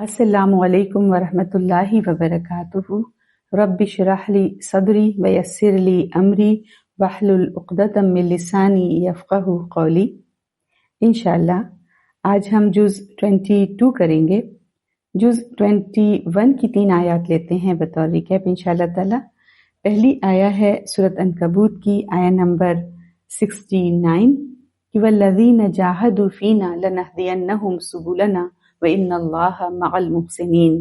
अस्सलामु अलैकुम वरहमतुल्लाहि वबरकातुहू। रब्बि इश्रह ली सदरी वयस्सिर ली अमरी वहलुल उक़दतम मिन लिसानी यफ़क़हू क़ौली। इंशाअल्लाह आज हम जुज़ 22 करेंगे। जुज़ 21 की 3 आयत लेते हैं बतौर रिकैप इंशाअल्लाह ताला। पहली आया है सूरत अनकबूत की आया नंबर 69 कि वल्लज़ीना जाहदू फ़ीना लनहदियन्नहुम सुबुलना व इन्नल्लाहा मअल मुहसिनीन,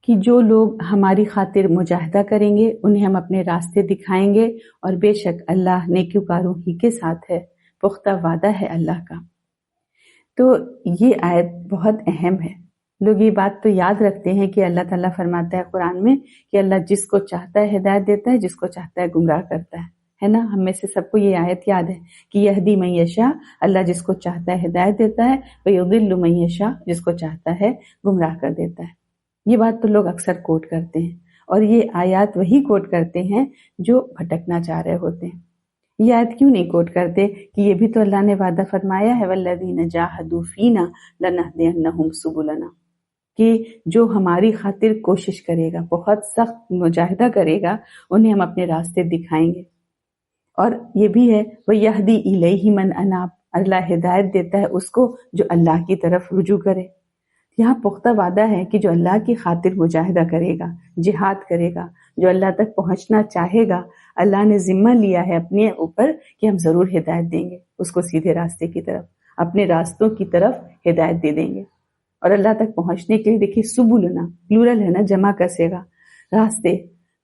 कि जो लोग हमारी खातिर मुजाहिदा करेंगे उन्हें हम अपने रास्ते दिखाएंगे और बेशक अल्लाह नेककारों ही के साथ है, पुख्ता वादा है अल्लाह का। तो ये आयत बहुत अहम है। लोग ये बात तो याद रखते हैं कि अल्लाह ताला फरमाता है कुरान में कि अल्लाह जिसको चाहता है हिदायत देता है, जिसको चाहता है गुमराह करता है ना। हम में से सबको ये आयत याद है कि यहदी मन यशा, अल्लाह जिसको चाहता है हिदायत देता है, व युदिल्लु मन यशा, जिसको चाहता है गुमराह कर देता है। ये बात तो लोग अक्सर कोट करते हैं और ये आयत वही कोट करते हैं जो भटकना चाह रहे होते हैं। ये आयत क्यों नहीं कोट करते कि ये भी तो अल्लाह ने वादा फरमाया है वल्लज़ीना जाहदू फ़ीना लनहदियन्नहुम सुबुलना, कि जो हमारी खातिर कोशिश करेगा, बहुत सख्त मुजाहिदा करेगा, उन्हें हम अपने रास्ते दिखाएंगे। और ये भी है वह यहदी इलैहि मन अनाब, अल्लाह हिदायत देता है उसको जो अल्लाह की तरफ रुजू करे। यहाँ पुख्ता वादा है कि जो अल्लाह की खातिर मुजाहिदा करेगा, जिहाद करेगा, जो अल्लाह तक पहुंचना चाहेगा, अल्लाह ने जिम्मा लिया है अपने ऊपर कि हम जरूर हिदायत देंगे उसको सीधे रास्ते की तरफ, अपने रास्तों की तरफ हिदायत दे देंगे। और अल्लाह तक पहुंचने के लिए देखिए सुबुलना प्लूरल है ना, जमा कसेगा रास्ते।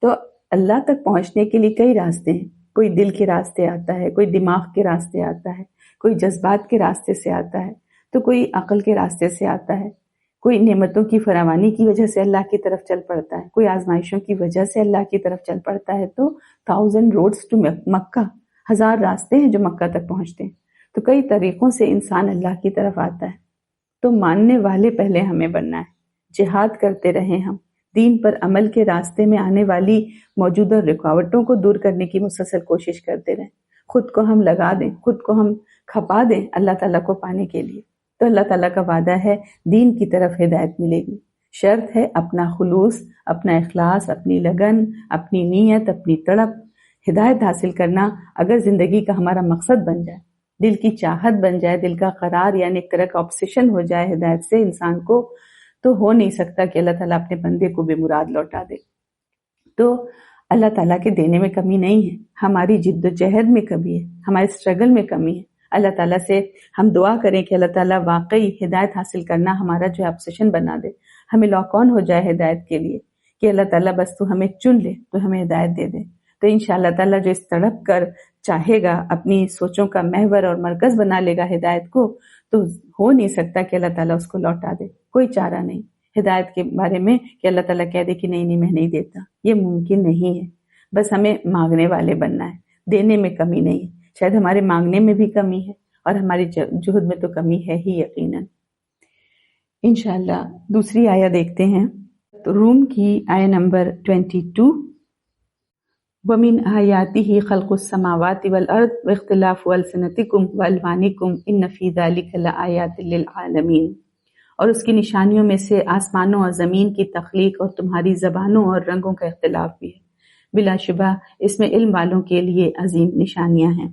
तो अल्लाह तक पहुंचने के लिए कई रास्ते हैं। कोई दिल के रास्ते आता है, कोई दिमाग के रास्ते आता है, कोई जज्बात के रास्ते से आता है, तो कोई अकल के रास्ते से आता है, कोई नेमतों की फरावानी की वजह से अल्लाह की तरफ चल पड़ता है, कोई आजमाइशों की वजह से अल्लाह की तरफ चल पड़ता है। तो 1000 रोड्स टू मक्का, 1000 रास्ते हैं जो मक्का तक पहुंचते हैं। तो कई तरीकों से इंसान अल्लाह की तरफ आता है। तो मानने वाले पहले हमें बनना है, जिहाद करते रहें हम, दीन पर अमल के रास्ते में आने वाली मौजूदा रुकावटों को दूर करने की मुसलसल कोशिश करते रहें, खुद को हम लगा दें, खुद को हम खपा दें अल्लाह ताला को पाने के लिए। तो अल्लाह ताला का वादा है दीन की तरफ हिदायत मिलेगी। शर्त है अपना खुलूस, अपना इखलास, अपनी लगन, अपनी नीयत, अपनी तड़प, हिदायत हासिल करना अगर जिंदगी का हमारा मकसद बन जाए, दिल की चाहत बन जाए, दिल का करार यानी एक तरह का ऑब्सेशन हो जाए हिदायत से इंसान को, तो हो नहीं सकता कि अल्लाह ताला अपने बंदे को बेमुराद लौटा दे। तो अल्लाह ताला के देने में कमी नहीं है, हमारी जिद्दोजहद में कमी है, हमारे स्ट्रगल में कमी है। अल्लाह ताला से हम दुआ करें कि अल्लाह ताला वाकई हिदायत हासिल करना हमारा जो ऑब्सेशन बना दे, हमें लॉक ऑन हो जाए हिदायत के लिए कि अल्लाह ताला बस तू हमें चुन ले, तो हमें हिदायत दे दे। तो इंशाअल्लाह ताला जो इस तड़प कर चाहेगा, अपनी सोचों का महवर और मरकज बना लेगा हिदायत को, तो हो नहीं सकता कि अल्लाह ताला उसको लौटा दे। कोई चारा नहीं हिदायत के बारे में कि अल्लाह ताला कह दे कि नहीं नहीं मैं नहीं देता, ये मुमकिन नहीं है। बस हमें मांगने वाले बनना है, देने में कमी नहीं। शायद हमारे मांगने में भी कमी है और हमारी जुहद में तो कमी है ही यकीनन। इंशाअल्लाह दूसरी आया देखते हैं, तो रूम की आया नंबर 22, वमिन आयातिही खल्कुस समावाति वल अर्द व इख्तिलाफु अलसिनतिकुम व अलवानिकुम इन्न फी ज़ालिका लआयातिल लिल आलमीन। और उसकी निशानियों में से आसमानों और ज़मीन की तख्लीक और तुम्हारी ज़बानों और रंगों का इख्तिलाफ भी है। बिलाशुबा इसमें इल्म वालों के लिए अजीम निशानियां हैं।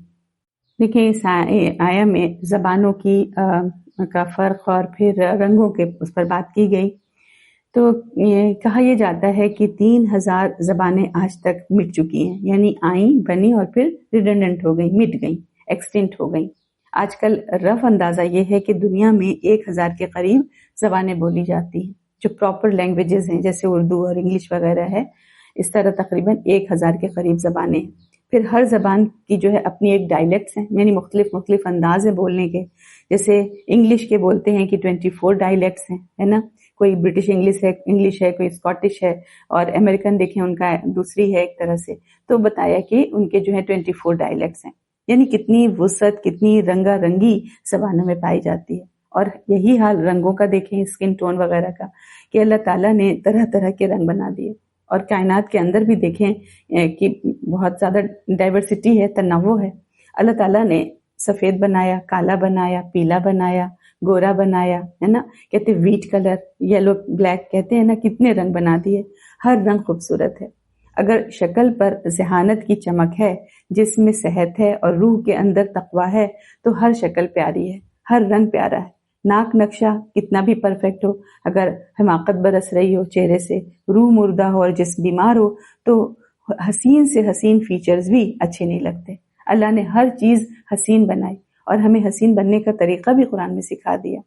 देखिए इस आया में ज़बानों की का फ़र्क और फिर रंगों के उस पर बात की गई। तो कहा यह जाता है कि 3000 ज़बानें आज तक मिट चुकी हैं, यानी आई, बनी और फिर रिडंडेंट हो गई, मिट गई, एक्सटिंक्ट हो गई। आजकल रफ अंदाज़ा ये है कि दुनिया में 1000 के करीब ज़बानें बोली जाती हैं जो प्रॉपर लैंग्वेजेस हैं, जैसे उर्दू और इंग्लिश वगैरह है। इस तरह तकरीबन 1000 के करीब ज़बानें हैं। फिर हर ज़बान की जो है अपनी एक डायलेक्ट्स हैं, यानी मुख्तलिफ अंदाज है बोलने के। जैसे इंग्लिश के बोलते हैं कि 24 डायलेक्ट्स हैं, है ना। कोई ब्रिटिश इंग्लिश है, कोई स्कॉटिश है, और अमेरिकन देखें उनका दूसरी है एक तरह से। तो बताया कि उनके जो है 24 डायलेक्ट्स हैं, यानी कितनी वुसअत, कितनी रंगारंगी ज़बानों में पाई जाती है। और यही हाल रंगों का देखें, स्किन टोन वगैरह का, कि अल्लाह ताला ने तरह तरह के रंग बना दिए। और कायनात के अंदर भी देखें कि बहुत ज़्यादा डाइवर्सिटी है, तनव्वुर है। अल्लाह ताला ने सफ़ेद बनाया, काला बनाया, पीला बनाया, گورا بنایا ہے نا، کہتے ویٹ کلر، یلو بلیک کہتے ہیں نا، کتنے رنگ بنا دیے، ہر رنگ خوبصورت ہے۔ اگر شکل پر ذہانت کی چمک ہے، جسم میں صحت ہے اور روح کے اندر تقویٰ ہے تو ہر شکل پیاری ہے، ہر رنگ پیارا ہے۔ ناک نقشہ کتنا بھی پرفیکٹ ہو، اگر حماقت برس رہی ہو چہرے سے، روح مردہ ہو اور جسم بیمار ہو تو حسین سے حسین فیچرز بھی اچھے نہیں لگتے۔ اللہ نے ہر چیز حسین بنائی اور ہمیں حسین بننے کا طریقہ بھی قرآن میں سکھا دیا۔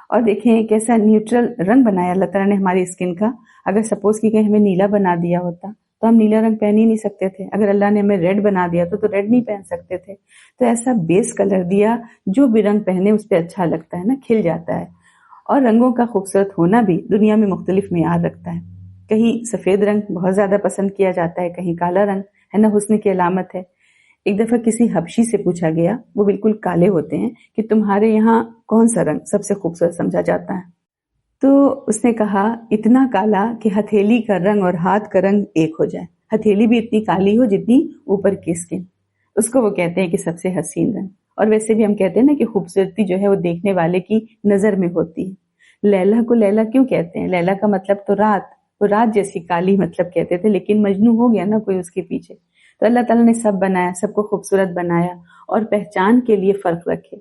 اور دیکھیں کیسا نیوٹرل رنگ بنایا اللہ تعالیٰ نے ہماری اسکن کا۔ اگر سپوز کی کہ ہمیں نیلا بنا دیا ہوتا تو ہم نیلا رنگ پہن ہی نہیں سکتے تھے، اگر اللہ نے ہمیں ریڈ بنا دیا تو ریڈ نہیں پہن سکتے تھے۔ تو ایسا بیس کلر دیا، جو بھی رنگ پہنے اس پہ اچھا لگتا ہے نا، کھل جاتا ہے۔ اور رنگوں کا خوبصورت ہونا بھی دنیا میں مختلف معیار رکھتا ہے، کہیں سفید رنگ بہت زیادہ پسند کیا جاتا ہے، کہیں کالا رنگ ہے نا، حسن کی علامت ہے۔ ایک دفعہ کسی حبشی سے پوچھا گیا، وہ بالکل کالے ہوتے ہیں، کہ تمہارے یہاں کون سا رنگ سب سے خوبصورت سمجھا جاتا ہے؟ تو اس نے کہا اتنا کالا کہ ہتھیلی کا رنگ اور ہاتھ کا رنگ ایک ہو جائے، ہتھیلی بھی اتنی کالی ہو جتنی اوپر کی اسکن، اس کو وہ کہتے ہیں کہ سب سے حسین رنگ۔ اور ویسے بھی ہم کہتے ہیں نا کہ خوبصورتی جو ہے وہ دیکھنے والے کی نظر میں ہوتی ہے۔ لیلا کو لیلا کیوں کہتے ہیں؟ لیلا کا مطلب تو رات، وہ رات جیسی کالی مطلب کہتے تھے، لیکن مجنوں ہو گیا نا کوئی اس کے پیچھے۔ تو اللہ تعالیٰ نے سب بنایا، سب کو خوبصورت بنایا اور پہچان کے لیے فرق رکھے۔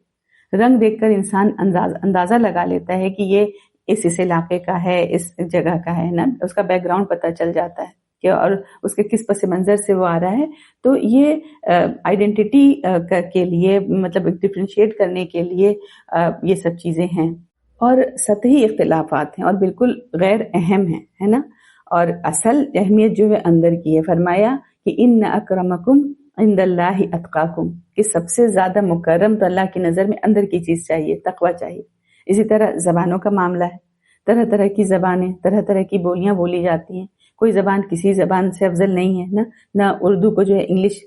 رنگ دیکھ کر انسان اندازہ لگا لیتا ہے کہ یہ اس علاقے کا ہے، اس جگہ کا ہے نا، اس کا بیک گراؤنڈ پتہ چل جاتا ہے کہ اور اس کے کس پس منظر سے وہ آ رہا ہے۔ تو یہ آئیڈینٹی کے لیے، مطلب ڈفرینشیٹ کرنے کے لیے یہ سب چیزیں ہیں، اور سطحی اختلافات ہیں اور بالکل غیر اہم ہیں، ہے نا۔ اور اصل اہمیت جو ہے اندر کی ہے۔ فرمایا کہ ان اکرمکم عند اللہ اتقاکم، کہ سب سے زیادہ مکرم تو اللہ کی نظر میں اندر کی چیز چاہیے، تقوی چاہیے۔ اسی طرح زبانوں کا معاملہ ہے، طرح طرح کی زبانیں، طرح طرح کی بولیاں بولی جاتی ہیں، کوئی زبان کسی زبان سے افضل نہیں ہے نا، نہ اردو کو جو ہے انگلش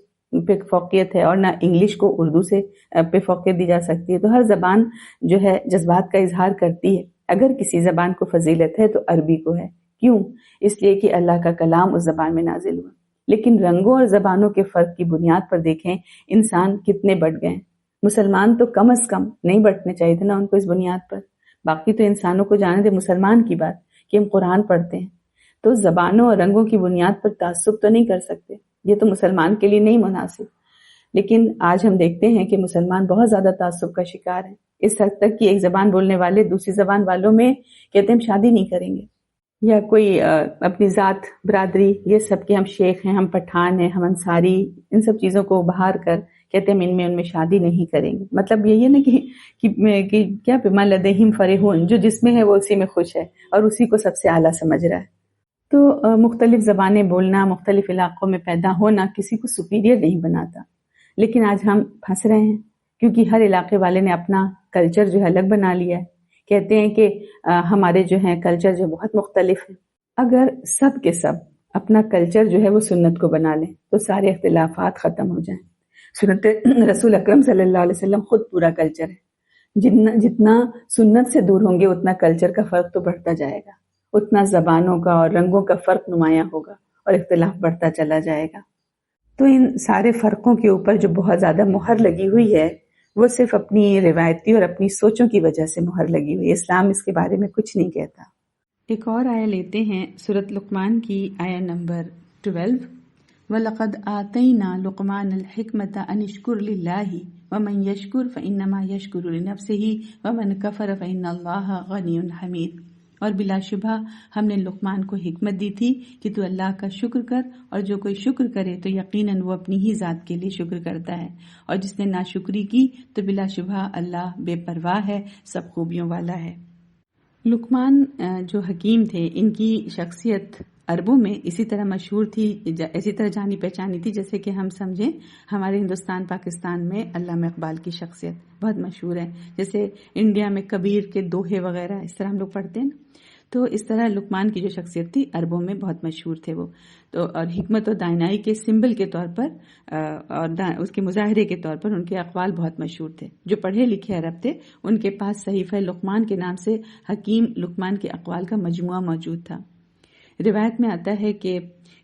پہ فوقیت ہے اور نہ انگلش کو اردو سے پہ فوقیت دی جا سکتی ہے۔ تو ہر زبان جو ہے جذبات کا اظہار کرتی ہے، اگر کسی زبان کو فضیلت ہے تو عربی کو ہے۔ کیوں؟ اس لیے کہ اللہ کا کلام اس زبان میں نازل ہوا۔ لیکن رنگوں اور زبانوں کے فرق کی بنیاد پر دیکھیں انسان کتنے بٹ گئے۔ مسلمان تو کم از کم نہیں بٹنے چاہیے تھے نا ان کو اس بنیاد پر، باقی تو انسانوں کو جانے دے مسلمان کی بات کہ ہم قرآن پڑھتے ہیں۔ تو زبانوں اور رنگوں کی بنیاد پر تعصب تو نہیں کر سکتے، یہ تو مسلمان کے لیے نہیں مناسب۔ لیکن آج ہم دیکھتے ہیں کہ مسلمان بہت زیادہ تعصب کا شکار ہیں، اس حد تک کہ ایک زبان بولنے والے دوسری زبان والوں میں کہتے ہیں ہم شادی نہیں کریں گے، یا کوئی اپنی ذات برادری یہ سب کہ ہم شیخ ہیں، ہم پٹھان ہیں، ہم انصاری، ان سب چیزوں کو بہار کر کہتے ہیں ان میں شادی نہیں کریں گے۔ مطلب یہی ہے نا کہ کیا بما لدیہم فرحون، جو جس میں ہے وہ اسی میں خوش ہے اور اسی کو سب سے اعلیٰ سمجھ رہا ہے۔ تو مختلف زبانیں بولنا، مختلف علاقوں میں پیدا ہونا کسی کو سپیریئر نہیں بناتا، لیکن آج ہم پھنس رہے ہیں کیونکہ ہر علاقے والے نے اپنا کلچر جو ہے الگ بنا لیا ہے۔ کہتے ہیں کہ ہمارے جو ہیں کلچر جو بہت مختلف ہیں۔ اگر سب کے سب اپنا کلچر جو ہے وہ سنت کو بنا لیں تو سارے اختلافات ختم ہو جائیں۔ سنت رسول اکرم صلی اللہ علیہ وسلم خود پورا کلچر ہے، جتنا سنت سے دور ہوں گے اتنا کلچر کا فرق تو بڑھتا جائے گا، اتنا زبانوں کا اور رنگوں کا فرق نمایاں ہوگا اور اختلاف بڑھتا چلا جائے گا۔ تو ان سارے فرقوں کے اوپر جو بہت زیادہ مہر لگی ہوئی ہے وہ صرف اپنی روایتی اور اپنی سوچوں کی وجہ سے مہر لگی ہوئی ہے، اسلام اس کے بارے میں کچھ نہیں کہتا۔ ایک اور آیہ لیتے ہیں سورۃ لقمان کی آیہ نمبر 12۔ وَلَقَدْ آتَيْنَا لُقْمَانَ الْحِكْمَةَ أَنِ اشْكُرْ لِلَّهِ وَمَنْ يَشْكُرْ فَإِنَّمَا يَشْكُرُ لِنَفْسِهِ وَمَنْ كَفَرَ فَإِنَّ اللَّهَ غَنِيٌّ حَمِيدٌ۔ اور بلا شبہ ہم نے لقمان کو حکمت دی تھی کہ تو اللہ کا شکر کر، اور جو کوئی شکر کرے تو یقیناً وہ اپنی ہی ذات کے لیے شکر کرتا ہے، اور جس نے ناشکری کی تو بلا شبہ اللہ بے پرواہ ہے، سب خوبیوں والا ہے۔ لقمان جو حکیم تھے، ان کی شخصیت عربوں میں اسی طرح مشہور تھی، اسی طرح جانی پہچانی تھی جیسے کہ ہم سمجھیں ہمارے ہندوستان پاکستان میں علامہ اقبال کی شخصیت بہت مشہور ہے، جیسے انڈیا میں کبیر کے دوہے وغیرہ اس طرح ہم لوگ پڑھتے ہیں۔ تو اس طرح لقمان کی جو شخصیت تھی عربوں میں بہت مشہور تھے وہ تو، اور حکمت و دانائی کے سمبل کے طور پر اور اس کے مظاہرے کے طور پر ان کے اقوال بہت مشہور تھے۔ جو پڑھے لکھے عرب تھے ان کے پاس صحیفہ لقمان کے نام سے حکیم لقمان کے اقوال کا مجموعہ موجود تھا۔ روایت میں آتا ہے کہ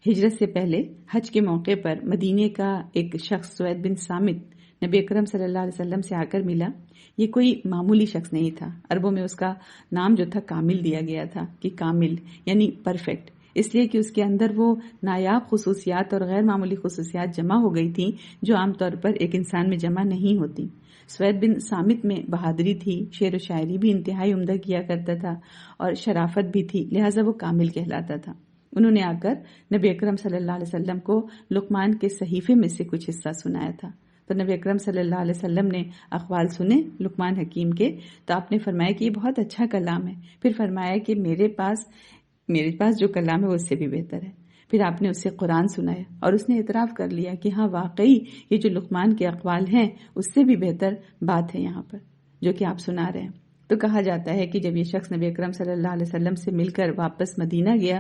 ہجرت سے پہلے حج کے موقع پر مدینے کا ایک شخص سوید بن سامت نبی اکرم صلی اللہ علیہ وسلم سے آ کر ملا. یہ کوئی معمولی شخص نہیں تھا. عربوں میں اس کا نام جو تھا کامل دیا گیا تھا کہ کامل یعنی پرفیکٹ، اس لیے کہ اس کے اندر وہ نایاب خصوصیات اور غیر معمولی خصوصیات جمع ہو گئی تھیں جو عام طور پر ایک انسان میں جمع نہیں ہوتی. سوید بن صامت میں بہادری تھی، شعر و شاعری بھی انتہائی عمدہ کیا کرتا تھا اور شرافت بھی تھی، لہٰذا وہ کامل کہلاتا تھا. انہوں نے آ کر نبی اکرم صلی اللہ علیہ وسلم کو لقمان کے صحیفے میں سے کچھ حصہ سنایا تھا. تو نبی اکرم صلی اللہ علیہ وسلم نے اقوال سنے لقمان حکیم کے، تو آپ نے فرمایا کہ یہ بہت اچھا کلام ہے. پھر فرمایا کہ میرے پاس جو کلام ہے وہ اس سے بھی بہتر ہے. پھر آپ نے اسے قرآن سنایا اور اس نے اعتراف کر لیا کہ ہاں واقعی یہ جو لقمان کے اقوال ہیں اس سے بھی بہتر بات ہے یہاں پر جو کہ آپ سنا رہے ہیں. تو کہا جاتا ہے کہ جب یہ شخص نبی اکرم صلی اللہ علیہ وسلم سے مل کر واپس مدینہ گیا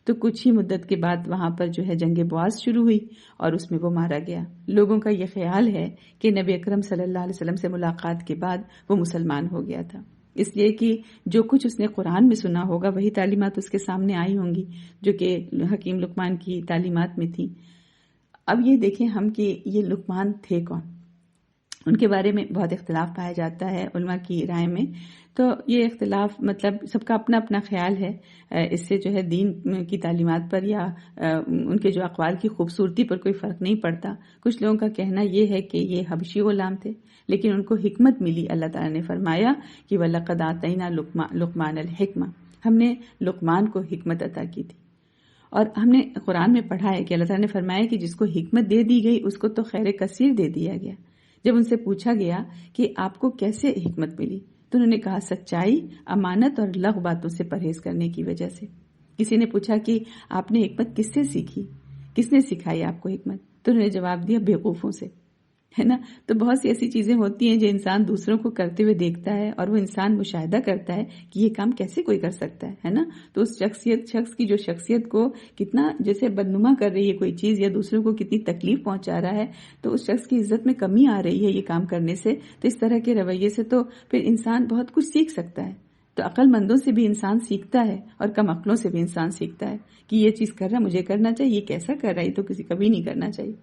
تو کچھ ہی مدت کے بعد وہاں پر جو ہے جنگ بواس شروع ہوئی اور اس میں وہ مارا گیا. لوگوں کا یہ خیال ہے کہ نبی اکرم صلی اللہ علیہ وسلم سے ملاقات کے بعد وہ مسلمان ہو گیا تھا، اس لیے کہ جو کچھ اس نے قرآن میں سنا ہوگا وہی تعلیمات اس کے سامنے آئی ہوں گی جو کہ حکیم لقمان کی تعلیمات میں تھی. اب یہ دیکھیں ہم کہ یہ لقمان تھے کون. ان کے بارے میں بہت اختلاف پایا جاتا ہے علماء کی رائے میں. تو یہ اختلاف مطلب سب کا اپنا اپنا خیال ہے. اس سے جو ہے دین کی تعلیمات پر یا ان کے جو اقوال کی خوبصورتی پر کوئی فرق نہیں پڑتا. کچھ لوگوں کا کہنا یہ ہے کہ یہ حبشی غلام تھے لیکن ان کو حکمت ملی. اللہ تعالیٰ نے فرمایا کہ وَلَقَدْ آتَيْنَا لُقْمَانَ الْحِكْمَةَ، ہم نے لقمان کو حکمت عطا کی تھی. اور ہم نے قرآن میں پڑھا ہے کہ اللہ تعالیٰ نے فرمایا کہ جس کو حکمت دے دی گئی اس کو تو خیر کثیر دے دیا گیا. جب ان سے پوچھا گیا کہ آپ کو کیسے حکمت ملی تو انہوں نے کہا سچائی، امانت اور لغو باتوں سے پرہیز کرنے کی وجہ سے. کسی نے پوچھا کہ آپ نے حکمت کس سے سیکھی، کس نے سکھائی آپ کو حکمت؟ تو انہوں نے جواب دیا بیوقوفوں سے، ہے نا. تو بہت سی ایسی چیزیں ہوتی ہیں جو انسان دوسروں کو کرتے ہوئے دیکھتا ہے اور وہ انسان مشاہدہ کرتا ہے کہ یہ کام کیسے کوئی کر سکتا ہے نا. تو اس شخص کی جو شخصیت کو کتنا جیسے بدنما کر رہی ہے کوئی چیز یا دوسروں کو کتنی تکلیف پہنچا رہا ہے تو اس شخص کی عزت میں کمی آ رہی ہے یہ کام کرنے سے. تو اس طرح کے رویے سے تو پھر انسان بہت کچھ سیکھ سکتا ہے. تو عقل مندوں سے بھی انسان سیکھتا ہے اور کم عقلوں سے بھی انسان سیکھتا ہے کہ یہ چیز کر رہا مجھے کرنا چاہیے، یہ کیسا کر رہا ہے تو کسی کبھی نہیں کرنا چاہیے.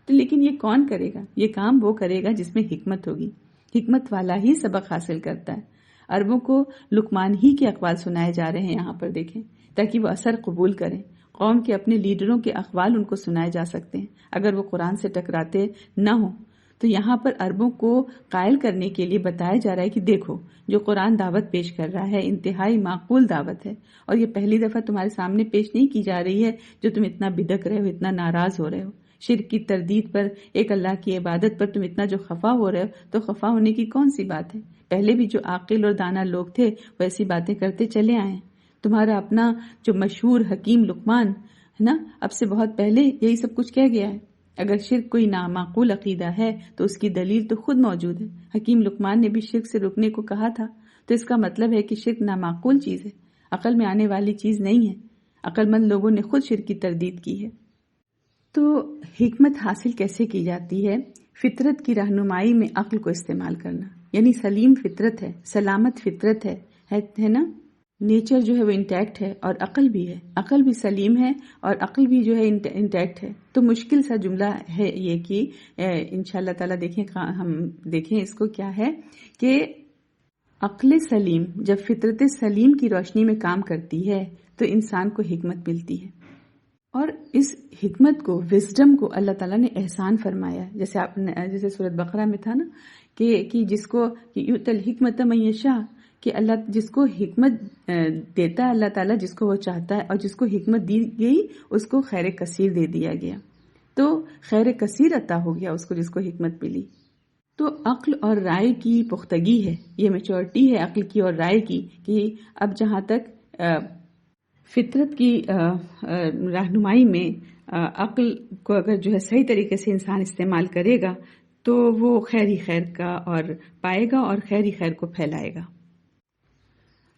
تو لیکن یہ کون کرے گا؟ یہ کام وہ کرے گا جس میں حکمت ہوگی. حکمت والا ہی سبق حاصل کرتا ہے. عربوں کو لقمان ہی کے اقوال سنائے جا رہے ہیں یہاں پر دیکھیں تاکہ وہ اثر قبول کریں. قوم کے اپنے لیڈروں کے اقوال ان کو سنائے جا سکتے ہیں اگر وہ قرآن سے ٹکراتے نہ ہوں. تو یہاں پر عربوں کو قائل کرنے کے لیے بتایا جا رہا ہے کہ دیکھو جو قرآن دعوت پیش کر رہا ہے انتہائی معقول دعوت ہے اور یہ پہلی دفعہ تمہارے سامنے پیش نہیں کی جا رہی ہے جو تم اتنا بدک رہے ہو، اتنا ناراض ہو رہے ہو. شرک کی تردید پر، ایک اللہ کی عبادت پر تم اتنا جو خفا ہو رہے ہو تو خفا ہونے کی کون سی بات ہے؟ پہلے بھی جو عاقل اور دانا لوگ تھے وہ ایسی باتیں کرتے چلے آئے. تمہارا اپنا جو مشہور حکیم لقمان ہے نا، اب سے بہت پہلے یہی سب کچھ کہہ گیا ہے. اگر شرک کوئی نامعقول عقیدہ ہے تو اس کی دلیل تو خود موجود ہے. حکیم لقمان نے بھی شرک سے رکنے کو کہا تھا. تو اس کا مطلب ہے کہ شرک نامعقول چیز ہے، عقل میں آنے والی چیز نہیں ہے. عقل مند لوگوں نے خود شرک کی تردید کی ہے. تو حکمت حاصل کیسے کی جاتی ہے؟ فطرت کی رہنمائی میں عقل کو استعمال کرنا، یعنی سلیم فطرت ہے، سلامت فطرت ہے نا. نیچر جو ہے وہ انٹیکٹ ہے اور عقل بھی ہے، عقل بھی سلیم ہے اور عقل بھی جو ہے انٹیکٹ ہے. تو مشکل سا جملہ ہے یہ کہ انشاءاللہ تعالیٰ ہم دیکھیں اس کو کیا ہے کہ عقل سلیم جب فطرت سلیم کی روشنی میں کام کرتی ہے تو انسان کو حکمت ملتی ہے. اور اس حکمت کو، وزڈم کو اللہ تعالیٰ نے احسان فرمایا. جیسے سورۃ بقرہ میں تھا نا کہ جس کو یؤتی الحکمۃ من یشاء، کہ اللہ جس کو حکمت دیتا ہے اللہ تعالیٰ جس کو وہ چاہتا ہے، اور جس کو حکمت دی گئی اس کو خیر کثیر دے دیا گیا. تو خیر کثیر عطا ہو گیا اس کو جس کو حکمت ملی. تو عقل اور رائے کی پختگی ہے، یہ میچورٹی ہے عقل کی اور رائے کی کہ اب جہاں تک فطرت کی رہنمائی میں عقل کو اگر جو ہے صحیح طریقے سے انسان استعمال کرے گا تو وہ خیر ہی خیر کا اور پائے گا اور خیر ہی خیر کو پھیلائے گا.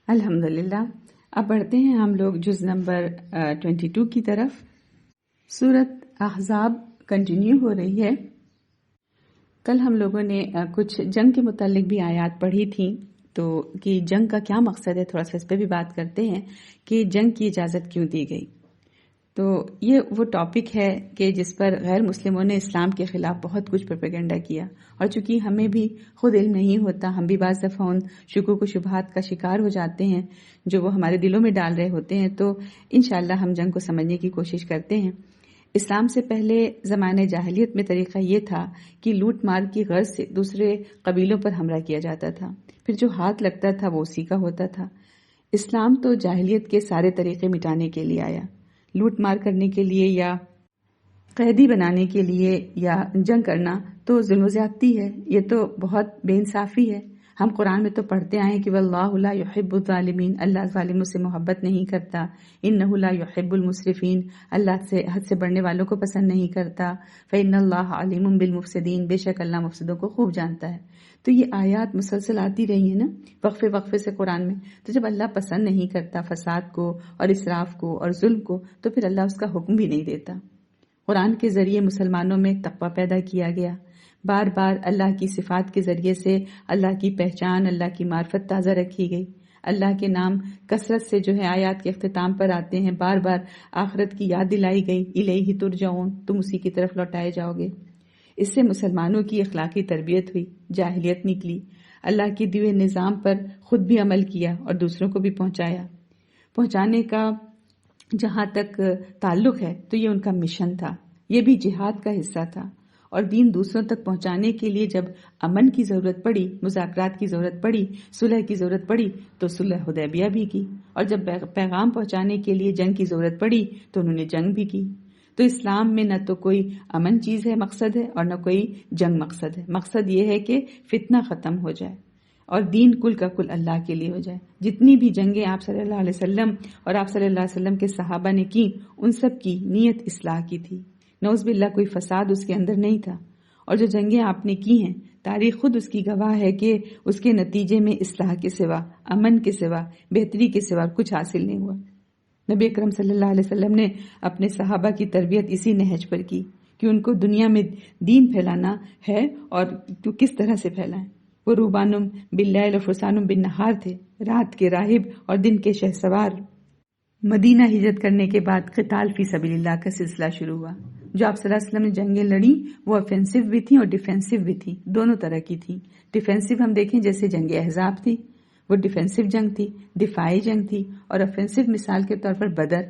الحمدللہ. اب بڑھتے ہیں ہم لوگ جز نمبر 22 کی طرف. سورۃ احزاب کنٹینیو ہو رہی ہے. کل ہم لوگوں نے کچھ جنگ کے متعلق بھی آیات پڑھی تھیں تو کہ جنگ کا کیا مقصد ہے، تھوڑا سا اس پہ بھی بات کرتے ہیں کہ جنگ کی اجازت کیوں دی گئی. تو یہ وہ ٹاپک ہے کہ جس پر غیر مسلموں نے اسلام کے خلاف بہت کچھ پروپیگنڈا کیا، اور چونکہ ہمیں بھی خود علم نہیں ہوتا، ہم بھی بعض دفعہ ان شکوک و شبہات کا شکار ہو جاتے ہیں جو وہ ہمارے دلوں میں ڈال رہے ہوتے ہیں، تو انشاءاللہ ہم جنگ کو سمجھنے کی کوشش کرتے ہیں۔ اسلام سے پہلے زمانے جاہلیت میں طریقہ یہ تھا کہ لوٹ مار کی غرض سے دوسرے قبیلوں پر حملہ کیا جاتا تھا، پھر جو ہاتھ لگتا تھا وہ اسی کا ہوتا تھا۔ اسلام تو جاہلیت کے سارے طریقے مٹانے کے لیے آیا، لوٹ مار کرنے کے لیے یا قیدی بنانے کے لیے یا جنگ کرنا تو ظلم و زیادتی ہے، یہ تو بہت بے انصافی ہے۔ ہم قرآن میں تو پڑھتے آئے کہ واللہ لا يحب الظالمین، اللہ ظالموں سے محبت نہیں کرتا، انہ لا يحب المسرفین، اللہ سے حد سے بڑھنے والوں کو پسند نہیں کرتا، فإن اللہ علیم بالمفسدین، بے شک اللہ مفسدوں کو خوب جانتا ہے۔ تو یہ آیات مسلسل آتی رہی ہیں نا وقفے وقفے سے قرآن میں، تو جب اللہ پسند نہیں کرتا فساد کو اور اسراف کو اور ظلم کو، تو پھر اللہ اس کا حکم بھی نہیں دیتا۔ قرآن کے ذریعے مسلمانوں میں تقویٰ پیدا کیا گیا، بار بار اللہ کی صفات کے ذریعے سے اللہ کی پہچان، اللہ کی معرفت تازہ رکھی گئی۔ اللہ کے نام کثرت سے جو ہے آیات کے اختتام پر آتے ہیں، بار بار آخرت کی یاد دلائی گئی، الیہ ترجعون، تم اسی کی طرف لوٹائے جاؤ گے۔ اس سے مسلمانوں کی اخلاقی تربیت ہوئی، جاہلیت نکلی، اللہ کے دیے نظام پر خود بھی عمل کیا اور دوسروں کو بھی پہنچانے کا جہاں تک تعلق ہے تو یہ ان کا مشن تھا، یہ بھی جہاد کا حصہ تھا۔ اور دین دوسروں تک پہنچانے کے لیے جب امن کی ضرورت پڑی، مذاکرات کی ضرورت پڑی، صلح کی ضرورت پڑی تو صلح حدیبیہ بھی کی، اور جب پیغام پہنچانے کے لیے جنگ کی ضرورت پڑی تو انہوں نے جنگ بھی کی۔ تو اسلام میں نہ تو کوئی امن چیز ہے مقصد ہے اور نہ کوئی جنگ مقصد ہے، مقصد یہ ہے کہ فتنہ ختم ہو جائے اور دین کل کا کل اللہ کے لیے ہو جائے۔ جتنی بھی جنگیں آپ صلی اللہ علیہ وسلم اور آپ صلی اللہ علیہ وسلم کے صحابہ نے کی، ان سب کی نیت اصلاح کی تھی، نعوذ باللہ کوئی فساد اس کے اندر نہیں تھا۔ اور جو جنگیں آپ نے کی ہیں، تاریخ خود اس کی گواہ ہے کہ اس کے نتیجے میں اصلاح کے سوا، امن کے سوا، بہتری کے سوا کچھ حاصل نہیں ہوا۔ نبی اکرم صلی اللہ علیہ وسلم نے اپنے صحابہ کی تربیت اسی نہج پر کی کہ ان کو دنیا میں دین پھیلانا ہے اور تو کس طرح سے پھیلائیں۔ وہ روبانم باللیل و فرسانم بالنہار تھے، رات کے راہب اور دن کے شہسوار۔ مدینہ ہجرت کرنے کے بعد قتال فی سبیل اللہ کا سلسلہ شروع ہوا۔ جو آپ صلی اللہ علیہ وسلم نے جنگیں لڑی وہ افینسو بھی تھیں اور ڈیفینسو بھی تھیں، دونوں طرح کی تھیں۔ ڈیفینسو ہم دیکھیں جیسے جنگ احزاب تھی، وہ ڈیفینسو جنگ تھی، دفاعی جنگ تھی، اور افینسو مثال کے طور پر بدر۔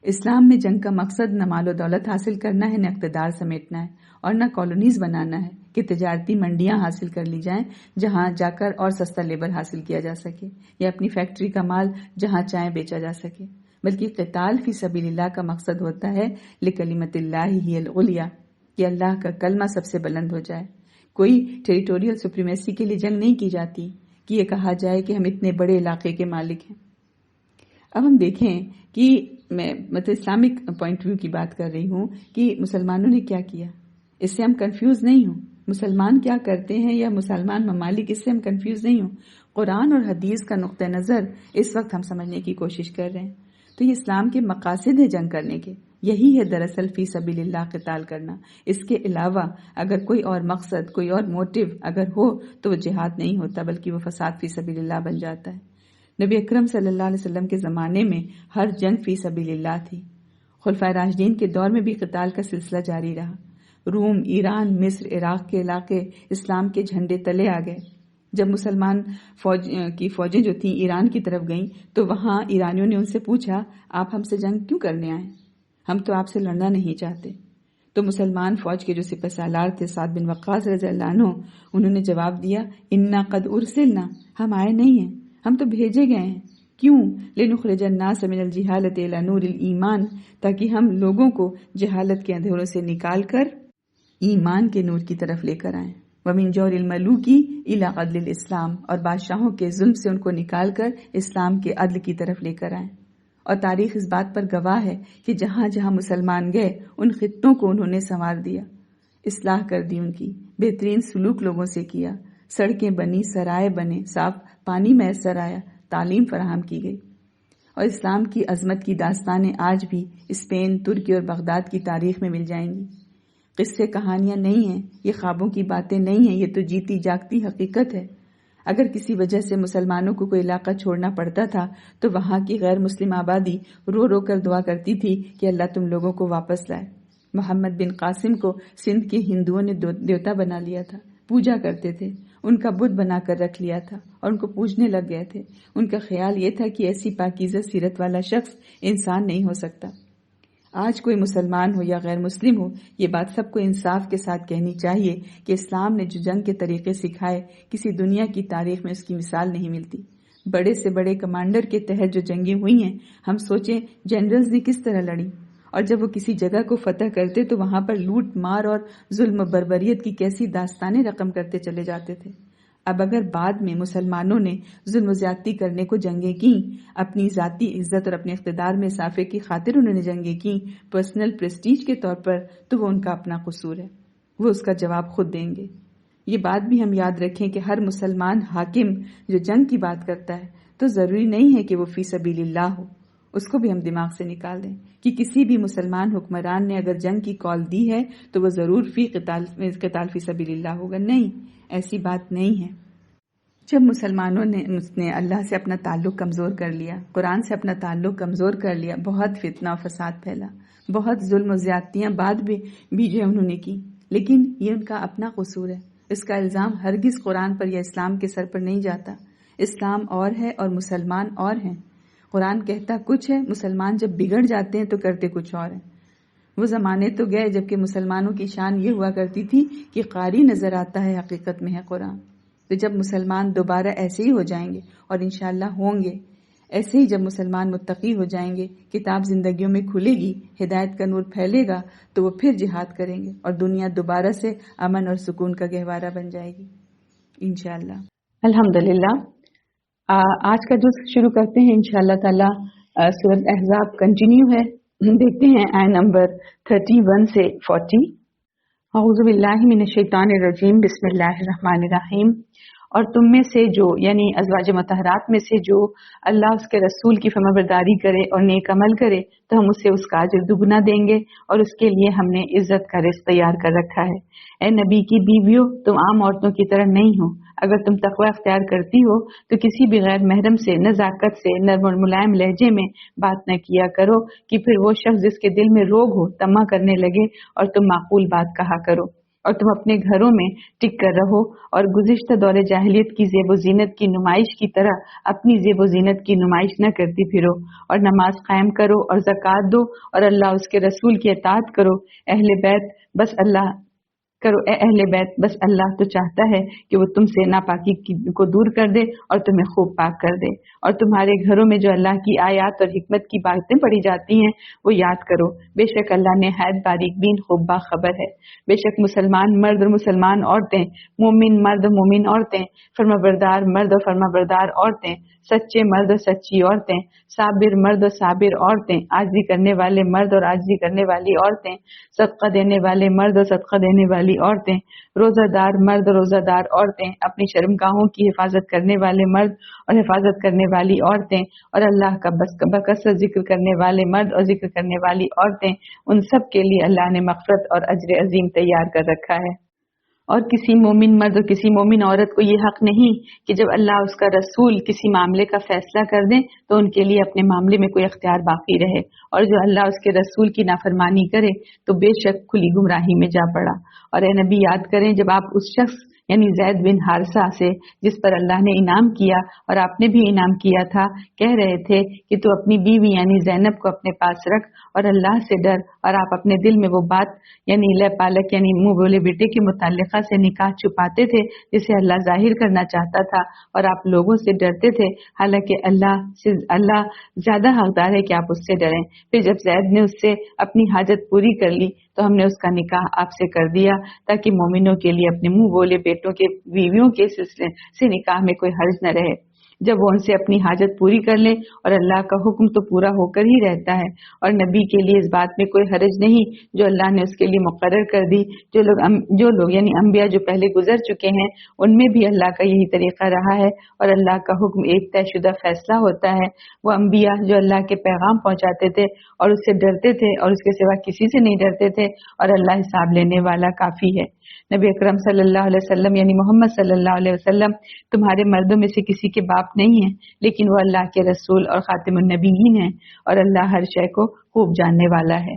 اسلام میں جنگ کا مقصد نہ مال و دولت حاصل کرنا ہے، نہ اقتدار سمیٹنا ہے، اور نہ کالونیز بنانا ہے کہ تجارتی منڈیاں حاصل کر لی جائیں جہاں جا کر اور سستا لیبر حاصل کیا جا سکے، یا اپنی فیکٹری کا مال جہاں چاہیں بیچا جا سکے، بلکہ قتال فی سبیل اللہ کا مقصد ہوتا ہے لکلمت اللہ ہی العلیٰ، کہ اللہ کا کلمہ سب سے بلند ہو جائے۔ کوئی ٹیریٹوریل سپریمیسی کے لیے جنگ نہیں کی جاتی کہ یہ کہا جائے کہ ہم اتنے بڑے علاقے کے مالک ہیں۔ اب ہم دیکھیں کہ میں اسلامک پوائنٹ ویو کی بات کر رہی ہوں کہ مسلمانوں نے کیا کیا، اس سے ہم کنفیوز نہیں ہوں۔ مسلمان کیا کرتے ہیں یا مسلمان ممالک، اس سے ہم کنفیوز نہیں ہوں۔ قرآن اور حدیث کا نقطہ نظر اس وقت ہم سمجھنے کی کوشش کر رہے ہیں۔ تو یہ اسلام کے مقاصد ہیں جنگ کرنے کے، یہی ہے دراصل فی سبیل اللہ قتال کرنا۔ اس کے علاوہ اگر کوئی اور مقصد، کوئی اور موٹیو اگر ہو تو وہ جہاد نہیں ہوتا، بلکہ وہ فساد فی سبیل اللہ بن جاتا ہے۔ نبی اکرم صلی اللہ علیہ وسلم کے زمانے میں ہر جنگ فی سبیل اللہ تھی۔ خلفائے راشدین کے دور میں بھی قتال کا سلسلہ جاری رہا۔ روم، ایران، مصر، عراق کے علاقے اسلام کے جھنڈے تلے آ گئے۔ جب مسلمان فوجیں جو تھیں ایران کی طرف گئیں تو وہاں ایرانیوں نے ان سے پوچھا، آپ ہم سے جنگ کیوں کرنے آئے؟ ہم تو آپ سے لڑنا نہیں چاہتے۔ تو مسلمان فوج کے جو سپہ سالار تھے سعد بن وقاص رضی اللہ عنہ، انہوں نے جواب دیا، انا قد ارسلنا، ہم آئے نہیں ہیں، ہم تو بھیجے گئے ہیں۔ کیوں؟ لنخرج الناس من الجہالۃ الی نور الایمان، تاکہ ہم لوگوں کو جہالت کے اندھیروں سے نکال کر ایمان کے نور کی طرف لے کر آئیں۔ ومن جور الملوک الی عدل الاسلام، اور بادشاہوں کے ظلم سے ان کو نکال کر اسلام کے عدل کی طرف لے کر آئیں۔ اور تاریخ اس بات پر گواہ ہے کہ جہاں جہاں مسلمان گئے ان خطوں کو انہوں نے سنوار دیا، اصلاح کر دی، ان کی بہترین سلوک لوگوں سے کیا، سڑکیں بنی، سرائے بنے، صاف پانی میسر آیا، تعلیم فراہم کی گئی۔ اور اسلام کی عظمت کی داستانیں آج بھی اسپین، ترکی اور بغداد کی تاریخ میں مل جائیں گی۔ قصے کہانیاں نہیں ہیں، یہ خوابوں کی باتیں نہیں ہیں، یہ تو جیتی جاگتی حقیقت ہے۔ اگر کسی وجہ سے مسلمانوں کو کوئی علاقہ چھوڑنا پڑتا تھا تو وہاں کی غیر مسلم آبادی رو رو کر دعا کرتی تھی کہ اللہ تم لوگوں کو واپس لائے۔ محمد بن قاسم کو سندھ کے ہندوؤں نے دیوتا بنا لیا تھا، پوجا کرتے تھے، ان کا بت بنا کر رکھ لیا تھا اور ان کو پوجنے لگ گئے تھے۔ ان کا خیال یہ تھا کہ ایسی پاکیزہ سیرت والا شخص انسان نہیں ہو سکتا۔ آج کوئی مسلمان ہو یا غیر مسلم ہو، یہ بات سب کو انصاف کے ساتھ کہنی چاہیے کہ اسلام نے جو جنگ کے طریقے سکھائے، کسی دنیا کی تاریخ میں اس کی مثال نہیں ملتی۔ بڑے سے بڑے کمانڈر کے تحت جو جنگیں ہوئی ہیں، ہم سوچیں جنرلز نے کس طرح لڑی، اور جب وہ کسی جگہ کو فتح کرتے تو وہاں پر لوٹ مار اور ظلم و بربریت کی کیسی داستانیں رقم کرتے چلے جاتے تھے۔ اب اگر بعد میں مسلمانوں نے ظلم و زیادتی کرنے کو جنگیں کیں، اپنی ذاتی عزت اور اپنے اقتدار میں اضافے کی خاطر انہوں نے جنگیں کیں پرسنل پریسٹیج کے طور پر، تو وہ ان کا اپنا قصور ہے، وہ اس کا جواب خود دیں گے۔ یہ بات بھی ہم یاد رکھیں کہ ہر مسلمان حاکم جو جنگ کی بات کرتا ہے تو ضروری نہیں ہے کہ وہ فی سبیل اللہ ہو، اس کو بھی ہم دماغ سے نکال دیں کہ کسی بھی مسلمان حکمران نے اگر جنگ کی کال دی ہے تو وہ ضرور قتال فی سبیل اللہ ہوگا۔ نہیں، ایسی بات نہیں ہے۔ جب مسلمانوں نے اللہ سے اپنا تعلق کمزور کر لیا، قرآن سے اپنا تعلق کمزور کر لیا، بہت فتنہ و فساد پھیلا، بہت ظلم و زیادتیاں بعد بھی جو انہوں نے کی، لیکن یہ ان کا اپنا قصور ہے۔ اس کا الزام ہرگز قرآن پر یا اسلام کے سر پر نہیں جاتا۔ اسلام اور ہے اور مسلمان اور ہیں۔ قرآن کہتا کچھ ہے، مسلمان جب بگڑ جاتے ہیں تو کرتے کچھ اور ہیں۔ وہ زمانے تو گئے جبکہ مسلمانوں کی شان یہ ہوا کرتی تھی کہ قاری نظر آتا ہے، حقیقت میں ہے قرآن۔ تو جب مسلمان دوبارہ ایسے ہی ہو جائیں گے اور انشاءاللہ ہوں گے، ایسے ہی جب مسلمان متقی ہو جائیں گے، کتاب زندگیوں میں کھلے گی، ہدایت کا نور پھیلے گا، تو وہ پھر جہاد کریں گے اور دنیا دوبارہ سے امن اور سکون کا گہوارہ بن جائے گی انشاءاللہ۔ الحمدللہ، آج کا جز شروع کرتے ہیں انشاءاللہ تعالی۔ سورۃ احزاب کنٹینیو ہے، دیکھتے ہیں آیت نمبر 31 سے 40۔ اعوذ باللہ من الشیطان الرجیم، بسم اللہ الرحمن الرحیم۔ اور تم میں سے جو، یعنی ازواج مطہرات میں سے جو اللہ اس کے رسول کی فرمانبرداری کرے اور نیک عمل کرے تو ہم اسے اس کا اجر دگنا دیں گے، اور اس کے لیے ہم نے عزت کا رزق تیار کر رکھا ہے۔ اے نبی کی بیویوں، تم عام عورتوں کی طرح نہیں ہو۔ اگر تم تقوی اختیار کرتی ہو تو کسی بھی غیر محرم سے نزاکت سے نرم اور ملائم لہجے میں بات نہ کیا کرو کہ پھر وہ شخص جس کے دل میں روگ ہو طمع کرنے لگے، اور تم معقول بات کہا کرو، اور تم اپنے گھروں میں ٹک کر رہو، اور گزشتہ دور جاہلیت کی زیب و زینت کی نمائش کی طرح اپنی زیب و زینت کی نمائش نہ کرتی پھرو، اور نماز قائم کرو اور زکوٰۃ دو، اور اللہ اس کے رسول کی اطاعت کرو۔ اے اہل بیت، بس اللہ تو چاہتا ہے کہ وہ تم سے ناپاکی کو دور کر دے اور تمہیں خوب پاک کر دے، اور تمہارے گھروں میں جو اللہ کی آیات اور حکمت کی باتیں پڑھی جاتی ہیں وہ یاد کرو، بے شک اللہ نہایت باریک بین خوب باخبر ہے۔ بے شک مسلمان مرد اور مسلمان عورتیں، مومن مرد اور مومن عورتیں، فرمانبردار مرد اور فرمانبردار عورتیں، سچے مرد اور سچی عورتیں، صابر مرد اور صابر عورتیں، عاجزی کرنے والے مرد اور عاجزی کرنے والی عورتیں، صدقہ دینے والے مرد اور صدقہ دینے والی عورتیں، روزہ دار مرد اور روزہ دار عورتیں، اپنی شرمگاہوں کی حفاظت کرنے والے مرد اور حفاظت کرنے والی عورتیں، اور اللہ کا بکثرت ذکر کرنے والے مرد اور ذکر کرنے والی عورتیں، ان سب کے لیے اللہ نے مغفرت اور اجر عظیم تیار کر رکھا ہے۔ اور کسی مومن مرد اور کسی مومن عورت کو یہ حق نہیں کہ جب اللہ اس کا رسول کسی معاملے کا فیصلہ کر دیں تو ان کے لیے اپنے معاملے میں کوئی اختیار باقی رہے، اور جو اللہ اس کے رسول کی نافرمانی کرے تو بے شک کھلی گمراہی میں جا پڑا۔ اور اے نبی، یاد کریں جب آپ اس شخص یعنی زید بن حارثہ سے، جس پر اللہ نے انعام کیا اور آپ نے بھی انعام کیا تھا، کہہ رہے تھے کہ تو اپنی بیوی یعنی زینب کو اپنے پاس رکھ اور اللہ سے ڈر، اور آپ اپنے دل میں وہ بات یعنی لے پالک یعنی منہ بولے بیٹے کے متعلقہ سے نکاح چھپاتے تھے جسے اللہ ظاہر کرنا چاہتا تھا، اور آپ لوگوں سے ڈرتے تھے، حالانکہ اللہ زیادہ حقدار ہے کہ آپ اس سے ڈریں۔ پھر جب زید نے اس سے اپنی حاجت پوری کر لی تو ہم نے اس کا نکاح آپ سے کر دیا تاکہ مومنوں کے لیے اپنے منہ بولے بیٹوں کے بیویوں کے سلسلے سے نکاح میں کوئی حرج نہ رہے۔ جب وہ ان سے اپنی حاجت پوری کر لیں، اور اللہ کا حکم تو پورا ہو کر ہی رہتا ہے، اور نبی کے لیے اس بات میں کوئی حرج نہیں جو اللہ نے اس کے لیے مقرر کر دی۔ جو لوگ یعنی انبیاء جو پہلے گزر چکے ہیں، ان میں بھی اللہ کا یہی طریقہ رہا ہے، اور اللہ کا حکم ایک طے شدہ فیصلہ ہوتا ہے۔ وہ انبیاء جو اللہ کے پیغام پہنچاتے تھے اور اس سے ڈرتے تھے اور اس کے سوا کسی سے نہیں ڈرتے تھے، اور اللہ حساب لینے والا کافی ہے۔ نبی اکرم صلی اللہ علیہ وسلم یعنی محمد صلی اللہ علیہ وسلم تمہارے مردوں میں سے کسی کے باپ نہیں ہیں، لیکن وہ اللہ کے رسول اور خاتم النبیین ہیں، اور اللہ ہر شے کو خوب جاننے والا ہے۔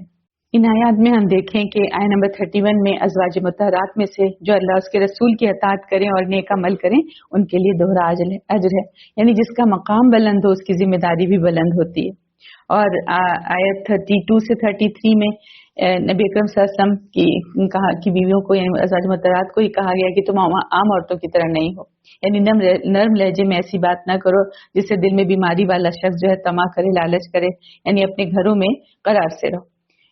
ان آیات میں ہم دیکھیں کہ آیت نمبر 31 میں ازواج مطہرات میں سے جو اللہ اس کے رسول کی اطاعت کریں اور نیک عمل کریں، ان کے لیے دوہرا اجر ہے، یعنی جس کا مقام بلند ہو اس کی ذمہ داری بھی بلند ہوتی ہے۔ اور آیت 32 سے 33 میں نبی اکرم صلی اللہ علیہ وسلم کی بیویوں کو یعنی ازواج مطہرات کو ہی کہا گیا کہ تم عام عورتوں کی طرح نہیں ہو، یعنی نرم لہجے میں ایسی بات نہ کرو جس سے دل میں بیماری والا شخص جو ہے طمع کرے، لالچ کرے، یعنی اپنے گھروں میں قرار سے رہو۔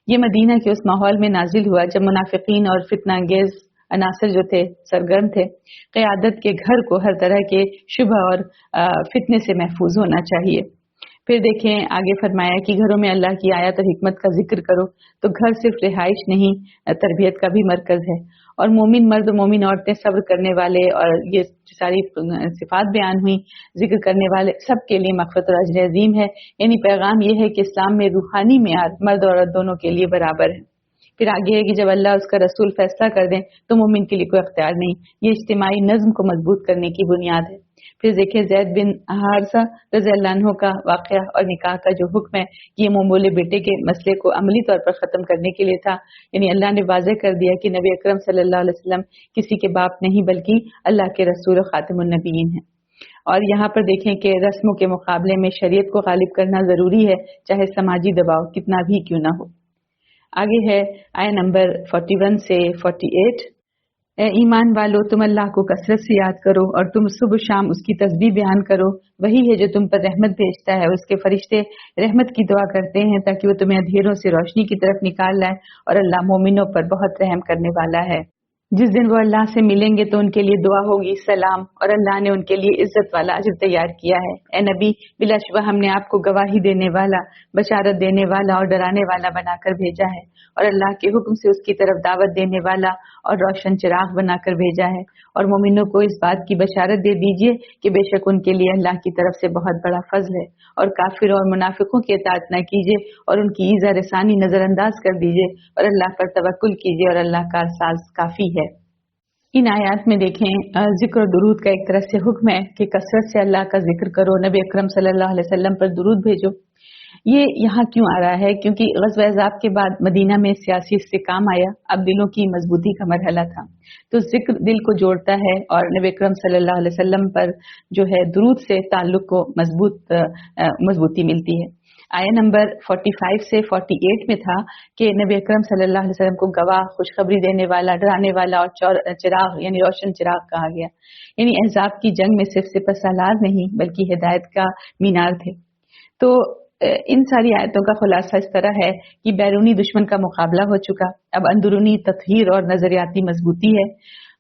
یہ مدینہ کے اس ماحول میں نازل ہوا جب منافقین اور فتنہ انگیز عناصر جو تھے سرگرم تھے۔ قیادت کے گھر کو ہر طرح کے شبہ اور فتنے سے محفوظ ہونا چاہیے۔ پھر دیکھیں آگے فرمایا کہ گھروں میں اللہ کی آیات اور حکمت کا ذکر کرو، تو گھر صرف رہائش نہیں، تربیت کا بھی مرکز ہے، اور مومن مرد و مومن عورتیں صبر کرنے والے، اور یہ ساری صفات بیان ہوئی ذکر کرنے والے سب کے لیے مغفرت اور اجر عظیم ہے۔ یعنی پیغام یہ ہے کہ اسلام میں روحانی معیار مرد اور عورت دونوں کے لیے برابر ہے۔ پھر آگے ہے کہ جب اللہ اس کا رسول فیصلہ کر دیں تو مومن کے لیے کوئی اختیار نہیں، یہ اجتماعی نظم کو مضبوط کرنے کی بنیاد ہے۔ پھر دیکھیں زید بن حارثہ رضی اللہ عنہ کا واقعہ اور نکاح کا جو حکم ہے، یہ ممولے بیٹے کے مسئلے کو عملی طور پر ختم کرنے کے لیے تھا، یعنی اللہ نے واضح کر دیا کہ نبی اکرم صلی اللہ علیہ وسلم کسی کے باپ نہیں بلکہ اللہ کے رسول و خاتم النبیین ہیں۔ اور یہاں پر دیکھیں کہ رسموں کے مقابلے میں شریعت کو غالب کرنا ضروری ہے، چاہے سماجی دباؤ کتنا بھی کیوں نہ ہو۔ آگے ہے آیت نمبر 41 سے 48۔ اے ایمان والو، تم اللہ کو کثرت سے یاد کرو اور تم صبح شام اس کی تسبیح بیان کرو، وہی ہے جو تم پر رحمت بھیجتا ہے، اس کے فرشتے رحمت کی دعا کرتے ہیں تاکہ وہ تمہیں اندھیروں سے روشنی کی طرف نکال لائے، اور اللہ مومنوں پر بہت رحم کرنے والا ہے۔ جس دن وہ اللہ سے ملیں گے تو ان کے لیے دعا ہوگی سلام، اور اللہ نے ان کے لیے عزت والا اجر تیار کیا ہے۔ اے نبی، بلا شبہ ہم نے آپ کو گواہی دینے والا، بشارت دینے والا اور ڈرانے والا بنا کر بھیجا ہے، اور اللہ کے حکم سے اس کی طرف دعوت دینے والا اور روشن چراغ بنا کر بھیجا ہے۔ اور مومنوں کو اس بات کی بشارت دے دیجئے کہ بے شک ان کے لیے اللہ کی طرف سے بہت بڑا فضل ہے، اور کافروں اور منافقوں کی اطاعت نہ کیجیے اور ان کی ایذا رسانی نظر انداز کر دیجیے، اور اللہ پر توکل کیجیے، اور اللہ کا ساز کافی ہے۔ ان آیات میں دیکھیں ذکر و درود کا ایک طرح سے حکم ہے کہ کثرت سے اللہ کا ذکر کرو، نبی اکرم صلی اللہ علیہ وسلم پر درود بھیجو۔ یہ یہاں کیوں آ رہا ہے؟ کیونکہ غزوہ احزاب کے بعد مدینہ میں سیاسی استحکام آیا، اب دلوں کی مضبوطی کا مرحلہ تھا، تو ذکر دل کو جوڑتا ہے، اور نبی اکرم صلی اللہ علیہ وسلم پر جو ہے درود سے تعلق کو مضبوطی ملتی ہے۔ آیت نمبر 45 سے 48 میں تھا کہ نبی اکرم صلی اللہ علیہ وسلم کو گواہ، خوشخبری دینے والا، ڈرانے والا اور چراغ یعنی روشن چراغ کہا گیا، یعنی احزاب کی جنگ میں صرف سپہ سالار نہیں بلکہ ہدایت کا مینار تھے۔ تو ان ساری آیتوں کا خلاصہ اس طرح ہے کہ بیرونی دشمن کا مقابلہ ہو چکا، اب اندرونی تطہیر اور نظریاتی مضبوطی ہے،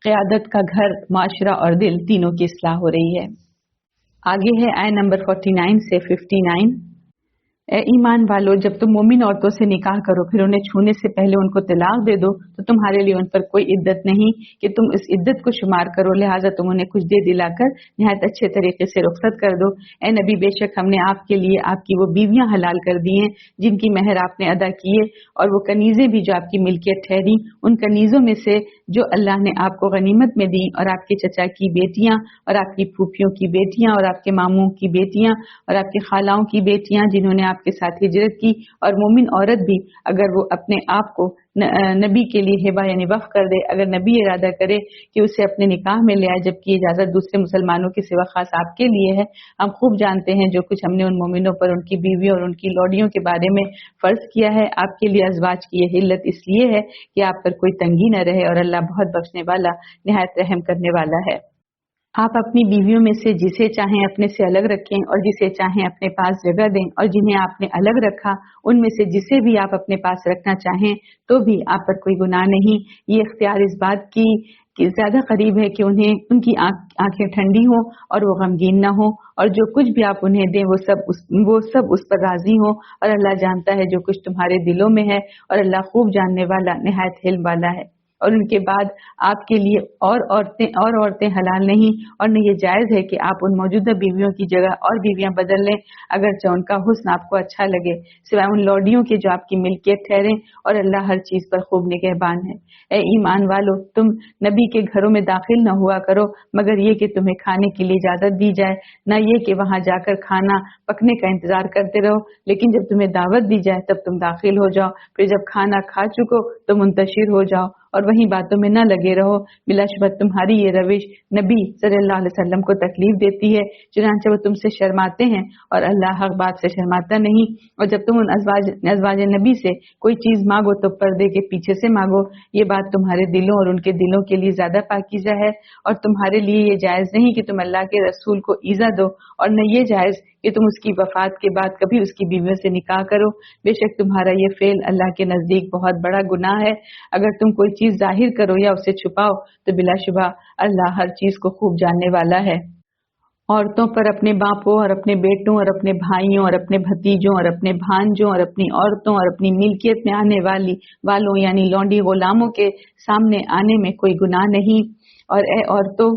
قیادت کا گھر، معاشرہ اور دل تینوں کی اصلاح ہو رہی ہے۔ آگے ہے آیت نمبر 49 سے 59۔ اے ایمان والو، جب تم مومن عورتوں سے نکاح کرو پھر انہیں چھونے سے پہلے ان کو طلاق دے دو تو تمہارے لیے ان پر کوئی عدت نہیں کہ تم اس عدت کو شمار کرو، لہٰذا تم انہیں کچھ دے دلا کر نہایت اچھے طریقے سے رخصت کر دو۔ اے نبی، بے شک ہم نے آپ کے لیے آپ کی وہ بیویاں حلال کر دی ہیں جن کی مہر آپ نے ادا کیے، اور وہ کنیزیں بھی جو آپ کی ملکیت ٹھہری، ان کنیزوں میں سے جو اللہ نے آپ کو غنیمت میں دی، اور آپ کے چچا کی بیٹیاں اور آپ کی پھوپھیوں کی بیٹیاں اور آپ کے ماموں کی بیٹیاں اور آپ کے خالاؤں کی بیٹیاں جنہوں نے آپ کے ساتھ ہجرت کی، اور مومن عورت بھی اگر وہ اپنے آپ کو نبی کے لیے ہبہ یعنی وقف کر دے، اگر نبی ارادہ کرے کہ اسے اپنے نکاح میں لے آئے، جبکہ اجازت دوسرے مسلمانوں کے سوا خاص آپ کے لیے ہے۔ ہم خوب جانتے ہیں جو کچھ ہم نے ان مومنوں پر، ان کی بیویوں اور ان کی لوڈیوں کے بارے میں فرض کیا ہے، آپ کے لیے ازواج کی یہ حلت اس لیے ہے کہ آپ پر کوئی تنگی نہ رہے، اور اللہ بہت بخشنے والا، نہایت رحم کرنے والا ہے۔ आप अपनी बीवियों में से जिसे चाहें अपने से अलग रखें और जिसे चाहें अपने पास जगह दें, और जिन्हें आपने अलग रखा उनमें से जिसे भी आप अपने पास रखना चाहें तो भी आप पर कोई गुनाह नहीं। ये इख्तियार इस बात की कि ज्यादा करीब है कि उन्हें उनकी आंखें ठंडी हों और वो गमगीन न हो, और जो कुछ भी आप उन्हें दें वो सब उस पर राजी हों। और अल्लाह जानता है जो कुछ तुम्हारे दिलों में है, और अल्लाह खूब जानने वाला निहायत हिल्म वाला है। और उनके बाद आपके लिए और औरतें हलाल नहीं, और न ये जायज है कि आप उन मौजूदा बीवियों की जगह और बीवियां बदल लें अगरचे उनका हुस्न आपको अच्छा लगे, सिवाय उन लौडियों के जो आपकी मिल्कियत ठहरें, और अल्लाह हर चीज पर खूब निगहबान है। ए ईमान वालो, तुम नबी के घरों में दाखिल न हुआ करो मगर ये कि तुम्हें खाने के लिए इजाजत दी जाए, न ये कि वहां जाकर खाना पकने का इंतजार करते रहो, लेकिन जब तुम्हें दावत दी जाए तब तुम दाखिल हो जाओ, फिर जब खाना खा चुको तो मुंतशिर हो जाओ और वहीं बातों में न लगे रहो। बिलाशुबह तुम्हारी ये रविश नबी सल्लल्लाहु अलैहि वसल्लम को तकलीफ देती है, चुनांचे वो तुमसे शर्माते हैं और अल्लाह हक बात से शर्माता नहीं। और जब तुम उन अज़वाज नबी से कोई चीज मांगो तो पर्दे के पीछे से मांगो, ये बात तुम्हारे दिलों और उनके दिलों के लिए ज्यादा पाकीज़ा है। और तुम्हारे लिए ये जायज नहीं कि तुम अल्लाह के रसूल को ईजा दो, और न ये जायज कि तुम उसकी वफात के बाद कभी उसकी बीवियों से निकाह करो। बेशक तुम्हारा ये फेल अल्लाह के नजदीक बहुत बड़ा गुनाह है। अगर तुम कोई चीज जाहिर करो या उसे छुपाओ तो बिलाशुबा अल्लाह हर चीज को खूब जानने वाला है। औरतों पर अपने बापों और अपने बेटों और अपने भाइयों और अपने भतीजों और अपने भांजों और अपनी औरतों और अपनी मिल्कियत में आने वालों यानी लौंडी गुलामों के सामने आने में कोई गुनाह नहीं। और ए औरतों,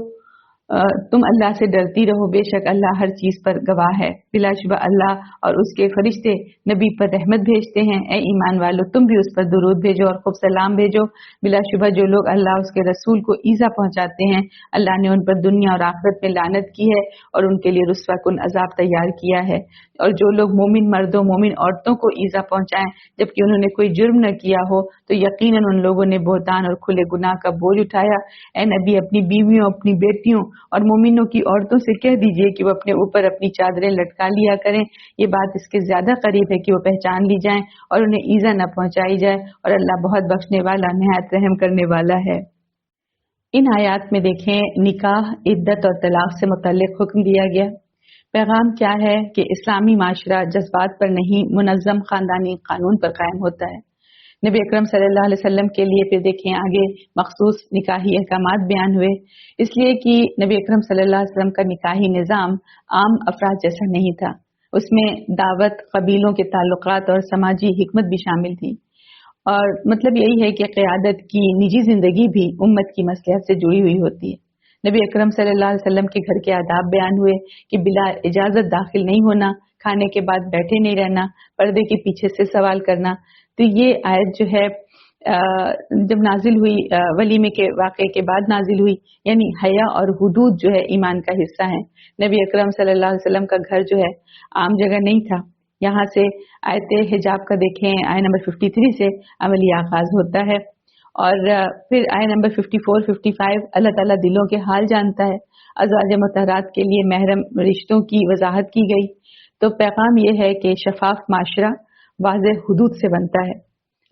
तुम अल्लाह से डरती रहो, बेशक अल्लाह हर चीज पर गवाह है। बिलाशुबा अल्लाह और उसके फरिश्ते नबी पर रहमत भेजते हैं। ए ईमान वालों, तुम भी उस पर दुरूद भेजो और खूब सलाम भेजो। बिलाशुबा जो लोग अल्लाह उसके रसूल को ईजा पहुंचाते हैं, अल्लाह ने उन पर दुनिया और आखिरत में लानत की है और उनके लिए रुस्वा कुन अजाब तैयार किया है। और जो लोग मोमिन मर्दों मोमिन औरतों को ईजा पहुंचाएं जबकि उन्होंने कोई जुर्म न किया हो तो यकीनन उन लोगों ने बोहतान और खुले गुनाह का बोझ उठाया। ए नबी, अपनी बीवियों, अपनी बेटियों और मोमिनों की औरतों से कह दीजिए कि वो अपने ऊपर अपनी चादरें लटका लिया करें। ये बात इसके ज्यादा करीब है कि वो पहचान ली जाएं और उन्हें ईजा न पहुंचाई जाए, और अल्लाह बहुत बख्शने वाला निहायत रहम करने वाला है। इन आयात में देखें निकाह, इद्दत और तलाक से मुतल्लिक हुक्म दिया गया। पैगाम क्या है कि इस्लामी माशरा जज्बात पर नहीं मुनज़्ज़म खानदानी कानून पर कायम होता है। नबी अकरम सल्लल्लाहु अलैहि वसल्लम के लिए फिर देखें आगे मखसूस निकाही अहकामात बयान हुए, इसलिए कि नबी अकरम सल्लल्लाहु अलैहि वसल्लम का निकाही निज़ाम आम अफराद जैसा नहीं था। उसमें दावत, कबीलों के ताल्लुकात और समाजी हिकमत भी शामिल थी। और मतलब यही है कि क़यादत की निजी जिंदगी भी उम्मत की मसलहत से जुड़ी हुई होती है। नबी अकरम सल्लल्लाहु अलैहि वसल्लम के घर के आदाब बयान हुए कि बिला इजाजत दाखिल नहीं होना, खाने के बाद बैठे नहीं रहना, पर्दे के पीछे से सवाल करना। तो ये आयत जो है जब नाजिल हुई वलीमे के वाक़े के बाद नाजिल हुई, यानी हया और हुदूद जो है ईमान का हिस्सा है। नबी अकरम सल्लल्लाहु अलैहि वसल्लम का घर जो है आम जगह नहीं था। यहाँ से आयत हिजाब का देखें, आय नंबर 53 से अमली आगाज होता है। और फिर आय नंबर 54, 55 अल्लाह ताला दिलों के हाल जानता है। अज़वाज मुतहरात के लिए महरम रिश्तों की वजाहत की गई। तो पैगाम यह है कि शफाफ माशरा वाज़ेह हुदूद से बनता है।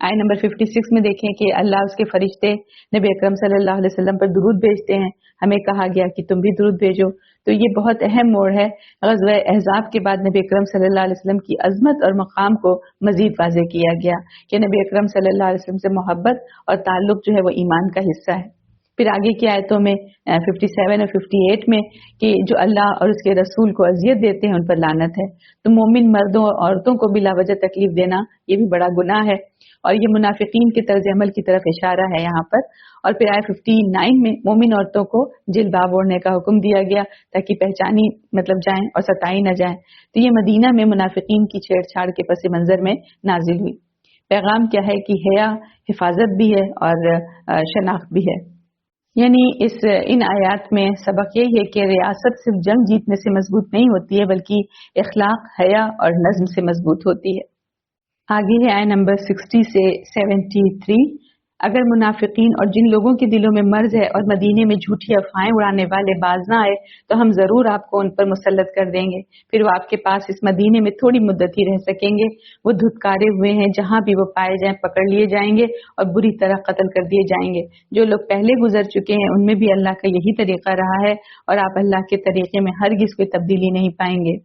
आय नंबर 56 में देखें कि अल्लाह उसके फरिश्ते नबी अकरम सल्लल्लाहु अलैहि वसल्लम पर दुरूद भेजते हैं। हमें कहा गया कि तुम भी दुरूद भेजो। तो ये बहुत अहम मोड़ है। ग़ज़वा अहज़ाब के बाद नबी अकरम सल्लल्लाहु अलैहि वसल्लम की अज़मत और मकाम को मज़ीद वाज़ेह किया गया कि नबी अकरम सल्लल्लाहु अलैहि वसल्लम से मोहब्बत और ताल्लुक़ जो है वो ईमान का हिस्सा है। फिर आगे की आयतों में 57 और 58 में कि जो अल्लाह और उसके रसूल को अजियत देते हैं उन पर लानत है। तो मोमिन मर्दों और औरतों को बिला वजह तकलीफ देना ये भी बड़ा गुनाह है, और ये मुनाफिकीन के तर्ज अमल की तरफ इशारा है यहाँ पर। और फिर आय 59 में मोमिन औरतों को जिल्बाब ओढ़ने का हुक्म दिया गया ताकि पहचानी मतलब जाएं और सताई न जाएं। तो ये मदीना में मुनाफिकीन की छेड़छाड़ के पस मंजर में नाजिल हुई। पैगाम क्या है कि हया हिफाजत भी है और शनाख्त भी है। यानी इन आयात में सबक यही है कि रियासत सिर्फ जंग जीतने से मजबूत नहीं होती है बल्कि इखलाक, हया और नज्म से मजबूत होती है। आगे है आय नंबर 60 से 73, اگر منافقین اور جن لوگوں کے دلوں میں مرض ہے اور مدینے میں جھوٹی افواہیں اڑانے والے باز نہ آئے تو ہم ضرور آپ کو ان پر مسلط کر دیں گے، پھر وہ آپ کے پاس اس مدینے میں تھوڑی مدت ہی رہ سکیں گے۔ وہ دھتکارے ہوئے ہیں، جہاں بھی وہ پائے جائیں پکڑ لیے جائیں گے اور بری طرح قتل کر دیے جائیں گے۔ جو لوگ پہلے گزر چکے ہیں ان میں بھی اللہ کا یہی طریقہ رہا ہے اور آپ اللہ کے طریقے میں ہرگز کوئی تبدیلی نہیں پائیں گے۔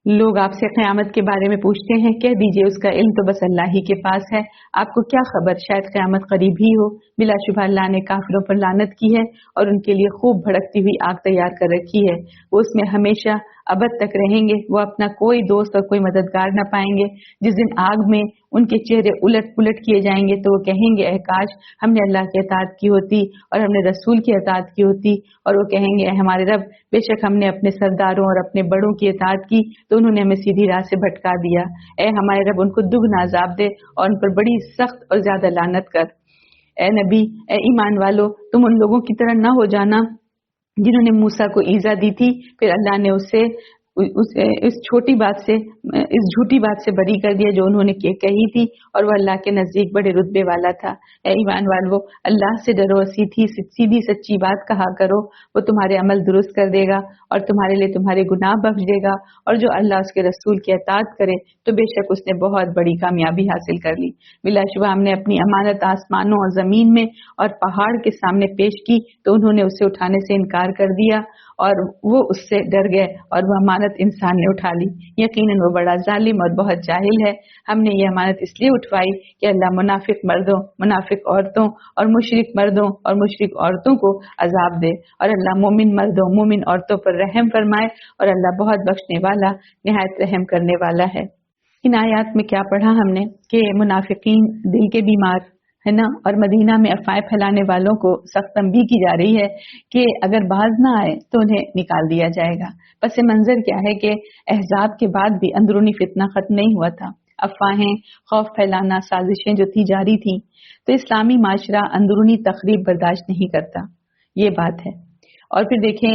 لوگ آپ سے قیامت کے بارے میں پوچھتے ہیں، کہہ دیجئے اس کا علم تو بس اللہ ہی کے پاس ہے، آپ کو کیا خبر، شاید قیامت قریب ہی ہو۔ بلا شبہ اللہ نے کافروں پر لعنت کی ہے اور ان کے لیے خوب بھڑکتی ہوئی آگ تیار کر رکھی ہے، وہ اس میں ہمیشہ ابد تک رہیں گے، وہ اپنا کوئی دوست اور کوئی مددگار نہ پائیں گے۔ جس دن آگ میں ان کے چہرے الٹ پلٹ کیے جائیں گے تو وہ کہیں گے اے کاش ہم نے اللہ کی اطاعت کی ہوتی اور ہم نے رسول کی اطاعت کی ہوتی، اور وہ کہیں گے اے ہمارے رب بے شک ہم نے اپنے سرداروں اور اپنے بڑوں کی اطاعت کی تو انہوں نے ہمیں سیدھی راہ سے بھٹکا دیا، اے ہمارے رب ان کو دگنا عذاب دے اور ان پر بڑی سخت اور زیادہ لعنت کر۔ اے نبی، اے ایمان والو، تم ان لوگوں کی طرح نہ ہو جانا جنہوں نے موسیٰ کو ایذا دی تھی، پھر اللہ نے اسے اس جھوٹی بات سے بری کر دیا جو انہوں نے کہی تھی، اور وہ اللہ کے نزدیک بڑے رتبے والا تھا۔ اے ایمان والو، اللہ سے ڈرو، سیدھی سچی بات کہا کرو، وہ تمہارے عمل درست کر دے گا اور تمہارے لیے تمہارے گناہ بخش دے گا، اور جو اللہ اس کے رسول کی اطاعت کرے تو بے شک اس نے بہت بڑی کامیابی حاصل کر لی۔ بلا شبہ ہم نے اپنی امانت آسمانوں اور زمین میں اور پہاڑ کے سامنے پیش کی تو انہوں نے اسے اٹھانے سے انکار کر دیا اور وہ اس سے ڈر گئے اور وہ امانت انسان نے اٹھا لی، یقیناً وہ بڑا ظالم اور بہت جاہل ہے۔ ہم نے یہ امانت اس لیے اٹھوائی کہ اللہ منافق مردوں، منافق عورتوں اور مشرک مردوں اور مشرک عورتوں کو عذاب دے، اور اللہ مومن مردوں مومن عورتوں پر رحم فرمائے، اور اللہ بہت بخشنے والا نہایت رحم کرنے والا ہے۔ ان آیات میں کیا پڑھا ہم نے کہ منافقین دل کے بیمار ہے نا، اور مدینہ میں افواہیں پھیلانے والوں کو سخت تنبیہ کی جا رہی ہے کہ اگر باز نہ آئے تو انہیں نکال دیا جائے گا۔ پس منظر کیا ہے کہ احزاب کے بعد بھی اندرونی فتنہ ختم نہیں ہوا تھا، افواہیں، خوف پھیلانا، سازشیں جو تھی جاری تھیں، تو اسلامی معاشرہ اندرونی تخریب برداشت نہیں کرتا، یہ بات ہے۔ اور پھر دیکھیں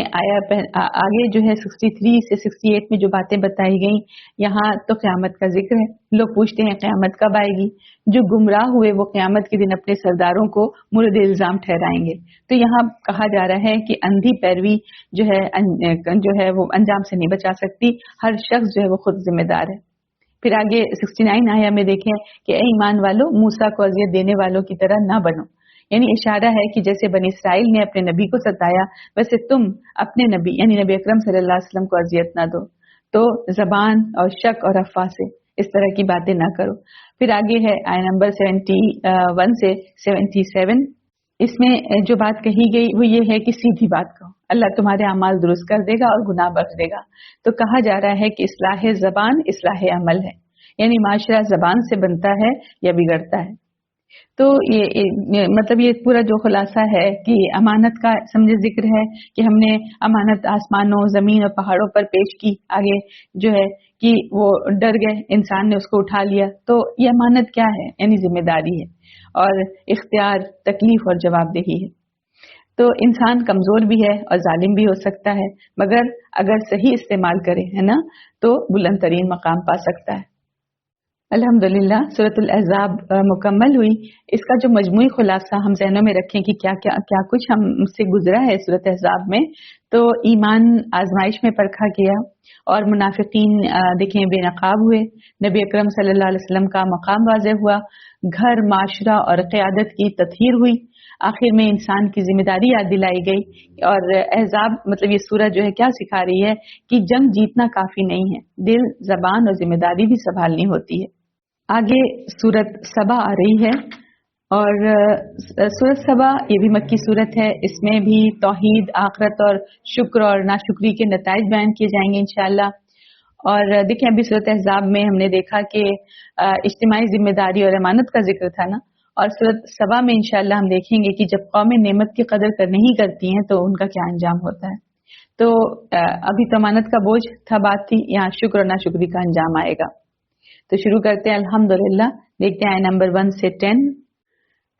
آگے جو ہے 63 سے 68 میں جو باتیں بتائی گئیں، یہاں تو قیامت کا ذکر ہے۔ لوگ پوچھتے ہیں قیامت کب آئے گی؟ جو گمراہ ہوئے وہ قیامت کے دن اپنے سرداروں کو مورد الزام ٹھہرائیں گے۔ تو یہاں کہا جا رہا ہے کہ اندھی پیروی جو ہے وہ انجام سے نہیں بچا سکتی، ہر شخص جو ہے وہ خود ذمہ دار ہے۔ پھر آگے 69 آیا میں دیکھیں کہ اے ایمان والو، موسیٰ کو اذیت دینے والوں کی طرح نہ بنو، یعنی اشارہ ہے کہ جیسے بنی اسرائیل نے اپنے نبی کو ستایا ویسے تم اپنے نبی یعنی نبی اکرم صلی اللہ علیہ وسلم کو اذیت نہ دو، تو زبان اور شک اور افواہ سے اس طرح کی باتیں نہ کرو۔ پھر آگے ہے آیت نمبر 71 سے 77، اس میں جو بات کہی گئی وہ یہ ہے کہ سیدھی بات کہو، اللہ تمہارے اعمال درست کر دے گا اور گناہ بخش دے گا۔ تو کہا جا رہا ہے کہ اصلاح زبان اصلاح عمل ہے، یعنی معاشرہ زبان سے بنتا ہے یا بگڑتا ہے۔ تو یہ مطلب یہ پورا جو خلاصہ ہے کہ امانت کا سمجھے ذکر ہے کہ ہم نے امانت آسمانوں، زمین اور پہاڑوں پر پیش کی، آگے جو ہے کہ وہ ڈر گئے، انسان نے اس کو اٹھا لیا، تو یہ امانت کیا ہے؟ یعنی ذمہ داری ہے اور اختیار، تکلیف اور جواب دہی ہے۔ تو انسان کمزور بھی ہے اور ظالم بھی ہو سکتا ہے، مگر اگر صحیح استعمال کرے ہے نا تو بلند ترین مقام پا سکتا ہے۔ الحمدللہ سورۃ الاحزاب مکمل ہوئی۔ اس کا جو مجموعی خلاصہ ہم ذہنوں میں رکھیں کہ کیا کچھ ہم سے گزرا ہے سورۃ احزاب میں، تو ایمان آزمائش میں پرکھا گیا اور منافقین دیکھیں بے نقاب ہوئے، نبی اکرم صلی اللہ علیہ وسلم کا مقام واضح ہوا، گھر، معاشرہ اور قیادت کی تطہیر ہوئی، آخر میں انسان کی ذمہ داری یاد دلائی گئی۔ اور احزاب مطلب یہ سورہ جو ہے کیا سکھا رہی ہے کہ جنگ جیتنا کافی نہیں ہے، دل، زبان اور ذمہ داری بھی سنبھالنی ہوتی ہے۔ آگے سورت سبا آ رہی ہے، اور سورت سبا یہ بھی مکی سورت ہے، اس میں بھی توحید، آخرت اور شکر اور ناشکری کے نتائج بیان کیے جائیں گے انشاءاللہ۔ اور دیکھیں ابھی سورت احزاب میں ہم نے دیکھا کہ اجتماعی ذمہ داری اور امانت کا ذکر تھا نا، اور سورت سبا میں انشاءاللہ ہم دیکھیں گے کہ جب قومیں نعمت کی قدر نہیں کرتی ہیں تو ان کا کیا انجام ہوتا ہے۔ تو ابھی تو امانت کا بوجھ تھا، بات تھی، یہاں شکر اور ناشکری کا انجام آئے گا۔ تو شروع کرتے ہیں الحمدللہ، دیکھتے ہیں آیت نمبر 1 سے 10۔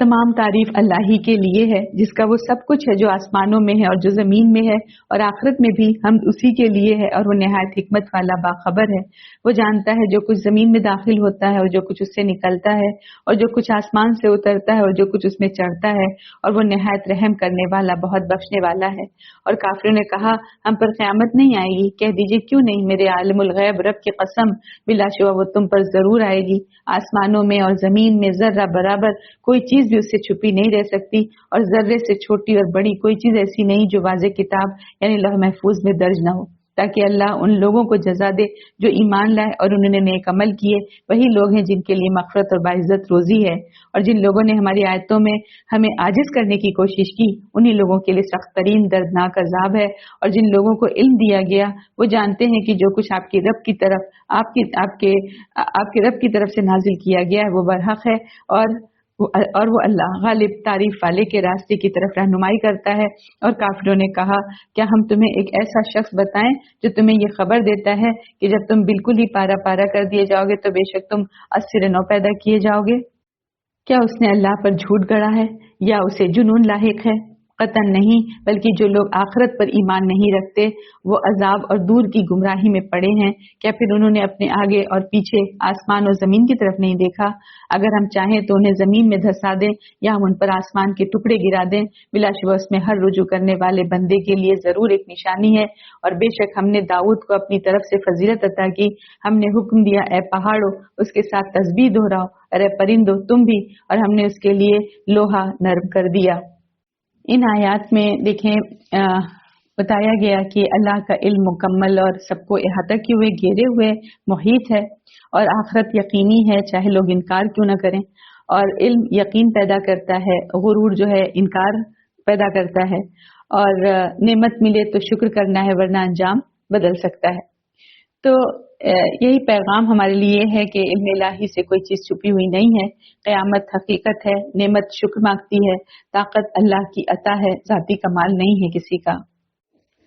तमाम तारीफ अल्लाह ही के लिए है जिसका वो सब कुछ है जो आसमानों में है और जो जमीन में है, और आखिरत में भी हम उसी के लिए है, और वो निहायत हिकमत वाला बाखबर है। वो जानता है जो कुछ जमीन में दाखिल होता है और जो कुछ उससे निकलता है, और जो कुछ आसमान से उतरता है और जो कुछ उसमें चढ़ता है, और वो निहायत रहम करने वाला, बहुत बख्शने वाला है। और काफिरों ने कहा हम पर क़यामत नहीं आएगी। कह दीजिए क्यों नहीं, मेरे आलिमुल गैब रब की कसम, बिलाशुबा वो तुम पर जरूर आएगी। आसमानों में और जमीन में जर्रा बराबर कोई चीज भी उससे छुपी नहीं रह सकती, और जर्रे से छोटी और बड़ी कोई चीज ऐसी नहीं जो वाज़े किताब यानी लौह महफूज में दर्ज न हो, ताकि अल्लाह उन लोगों को जजा दे जो ईमान लाए और उन्होंने नेक अमल किए। वही लोग हैं जिनके लिए मग़फ़िरत और बाइज़्ज़त रोजी है। और जिन लोगों ने हमारी आयतों में हमें आजिज करने की कोशिश की, उन्हीं लोगों के लिए सख्त तरीन दर्दनाक अजाब है। और जिन लोगों को इल्म दिया गया वो जानते हैं कि जो कुछ आपकी रब की तरफ आपके रब की तरफ से नाजिल किया गया है वो बरहक है, और वो अल्लाह गालिब तारीफ वाले के रास्ते की तरफ रहनुमाई करता है। और काफिरों ने कहा क्या हम तुम्हें एक ऐसा शख्स बताएं जो तुम्हें ये खबर देता है कि जब तुम बिल्कुल ही पारा पारा कर दिए जाओगे तो बेशक तुम 80 नौ पैदा किए जाओगे। क्या उसने अल्लाह पर झूठ गढ़ा है या उसे जुनून लाहिक है? कतन नहीं, बल्कि जो लोग आखिरत पर ईमान नहीं रखते वो अजाब और दूर की गुमराही में पड़े हैं। क्या फिर उन्होंने अपने आगे और पीछे आसमान और जमीन की तरफ नहीं देखा? अगर हम चाहें तो उन्हें जमीन में धंसा दें या हम उन पर आसमान के टुकड़े गिरा दें, बिलाशुबा उसमें हर रुजू करने वाले बंदे के लिए जरूर एक निशानी है। और बेशक हमने दाऊद को अपनी तरफ से फजीलत अता की। हमने हुक्म दिया ए पहाड़ों उसके साथ तस्बीह दोहराओ, अरे परिंदो तुम भी, और हमने उसके लिए लोहा नर्म कर दिया। इन आयात में देखें बताया गया कि अल्लाह का इल्म मुकम्मल और सबको अहाता किए हुए, घेरे हुए, मुहीत है, और आखिरत यकीनी है चाहे लोग इनकार क्यों न करें। और इल्म यकीन पैदा करता है, गुरूर जो है इनकार पैदा करता है, और नेमत मिले तो शुक्र करना है वरना अंजाम बदल सकता है। तो यही पैगाम हमारे लिए है कि इल्म इलाही से कोई चीज छुपी हुई नहीं है। क़यामत हकीकत है, नेमत शुक्र मांगती है, ताकत अल्लाह की अता है, जाती कमाल नहीं है किसी का।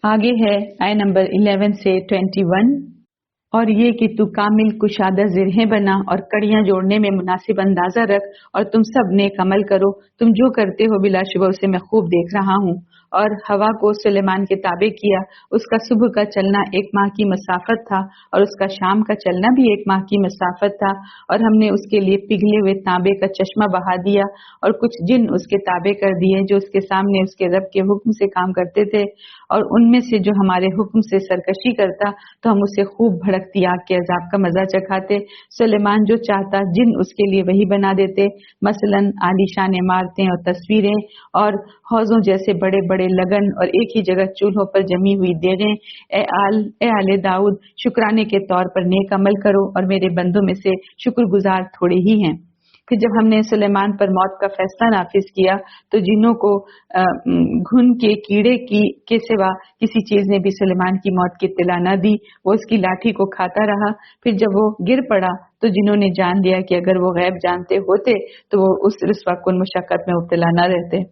आगे है आय नंबर 11 से 21, और ये कि तू कामिल कुशादा ज़िरहें बना और कड़ियां जोड़ने में मुनासिब अंदाजा रख, और तुम सब नेक अमल करो। तुम जो करते हो बिलाशुबा उसे मैं खूब देख रहा हूँ। और हवा को सुलेमान के ताबे किया, उसका सुबह का चलना 1 माह की मसाफत था और उसका शाम का चलना भी 1 माह की मसाफत था। और हमने उसके लिए पिघले हुए तांबे का चश्मा बहा दिया और कुछ जिन उसके ताबे कर दिए जो उसके सामने उसके रब के हुक्म से काम करते थे, और उनमें से जो हमारे हुक्म से सरकशी करता तो हम उसे खूब भड़कती आग के अजाब का मजा चखाते। सुलेमान जो चाहता जिन उसके लिए वही बना देते, मसलन आलीशान इमारतें और तस्वीरें और हौजों जैसे बड़े बड़े लगन और एक ही जगह चूल्हों पर जमी हुई देगें। ए आले दाऊद, शुक्राने के तौर पर नेक अमल करो, और मेरे बंदों में से शुक्रगुजार थोड़े ही हैं। फिर जब हमने सुलेमान पर मौत का फैसला नाफिज किया तो जिन्नों को घुन के कीड़े के सिवा किसी चीज ने भी सुलेमान की मौत की इत्तला न दी। वो उसकी लाठी को खाता रहा। फिर जब वो गिर पड़ा तो जिन्हों ने जान लिया कि अगर वो गैब जानते होते तो वो उस रुस्वा कुन मुशक्कत में मुब्तला न रहते।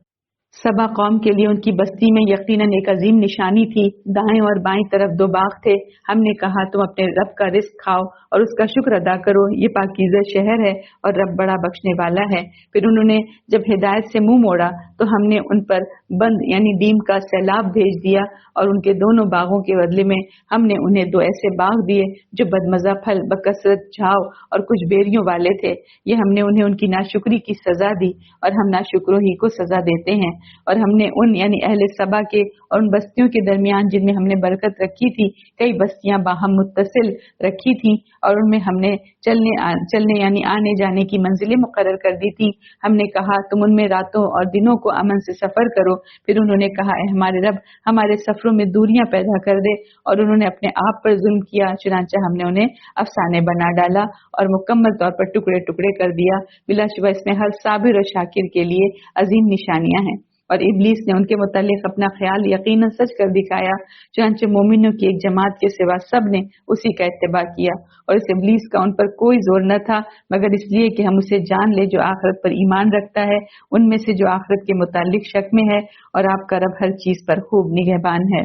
सबा कौम के लिए उनकी बस्ती में यकीनन एक अजीम निशानी थी। दाएं और बाएं तरफ 2 बाग थे। हमने कहा तुम अपने रब का रिस्क खाओ और उसका शुक्र अदा करो, ये पाकीज़ा शहर है और रब बड़ा बख्शने वाला है। फिर उन्होंने जब हिदायत से मुंह मोड़ा तो हमने उन पर बंद यानी डीम का सैलाब भेज दिया, और उनके दोनों बागों के बदले में हमने उन्हें 2 ऐसे बाग दिए जो बदमजा फल, बकसरत झाव और कुछ बेरियों वाले थे। ये हमने उन्हें उनकी नाशुक्री की सजा दी, और हम नाशुक्रों ही को सजा देते हैं। और हमने उन यानी अहले सबा के और उन बस्तियों के दरमियान जिनमें हमने बरकत रखी थी कई बस्तियां बाहम मुत्तसिल रखी थी, और उनमें हमने चलने यानी आने जाने की मंजिलें मुकर्रर कर दी थी। हमने कहा तुम उनमें रातों और दिनों को अमन से सफर करो। फिर उन्होंने कहा ए हमारे रब, हमारे सफरों में दूरियां पैदा कर दे, और उन्होंने अपने आप पर जुल्म किया, चुनांचे हमने उन्हें अफसाने बना डाला और मुकम्मल तौर पर टुकड़े टुकड़े कर दिया। बिलाशुबा इसमें हर साबिर और शाकिर के लिए अजीम निशानियां हैं। और इब्लीस ने उनके मुतालिक अपना ख्याल यकीनन सच कर दिखाया, चुनांचे मोमिनों की एक जमात के सिवा सब ने उसी का इत्तिबा किया, और इस इब्लीस का उन पर कोई जोर न था मगर इसलिए कि हम उसे जान ले जो आखिरत पर ईमान रखता है, उनमें से जो आखिरत के मुतालिक शक में है, और आपका रब हर चीज पर खूब निगहबान है।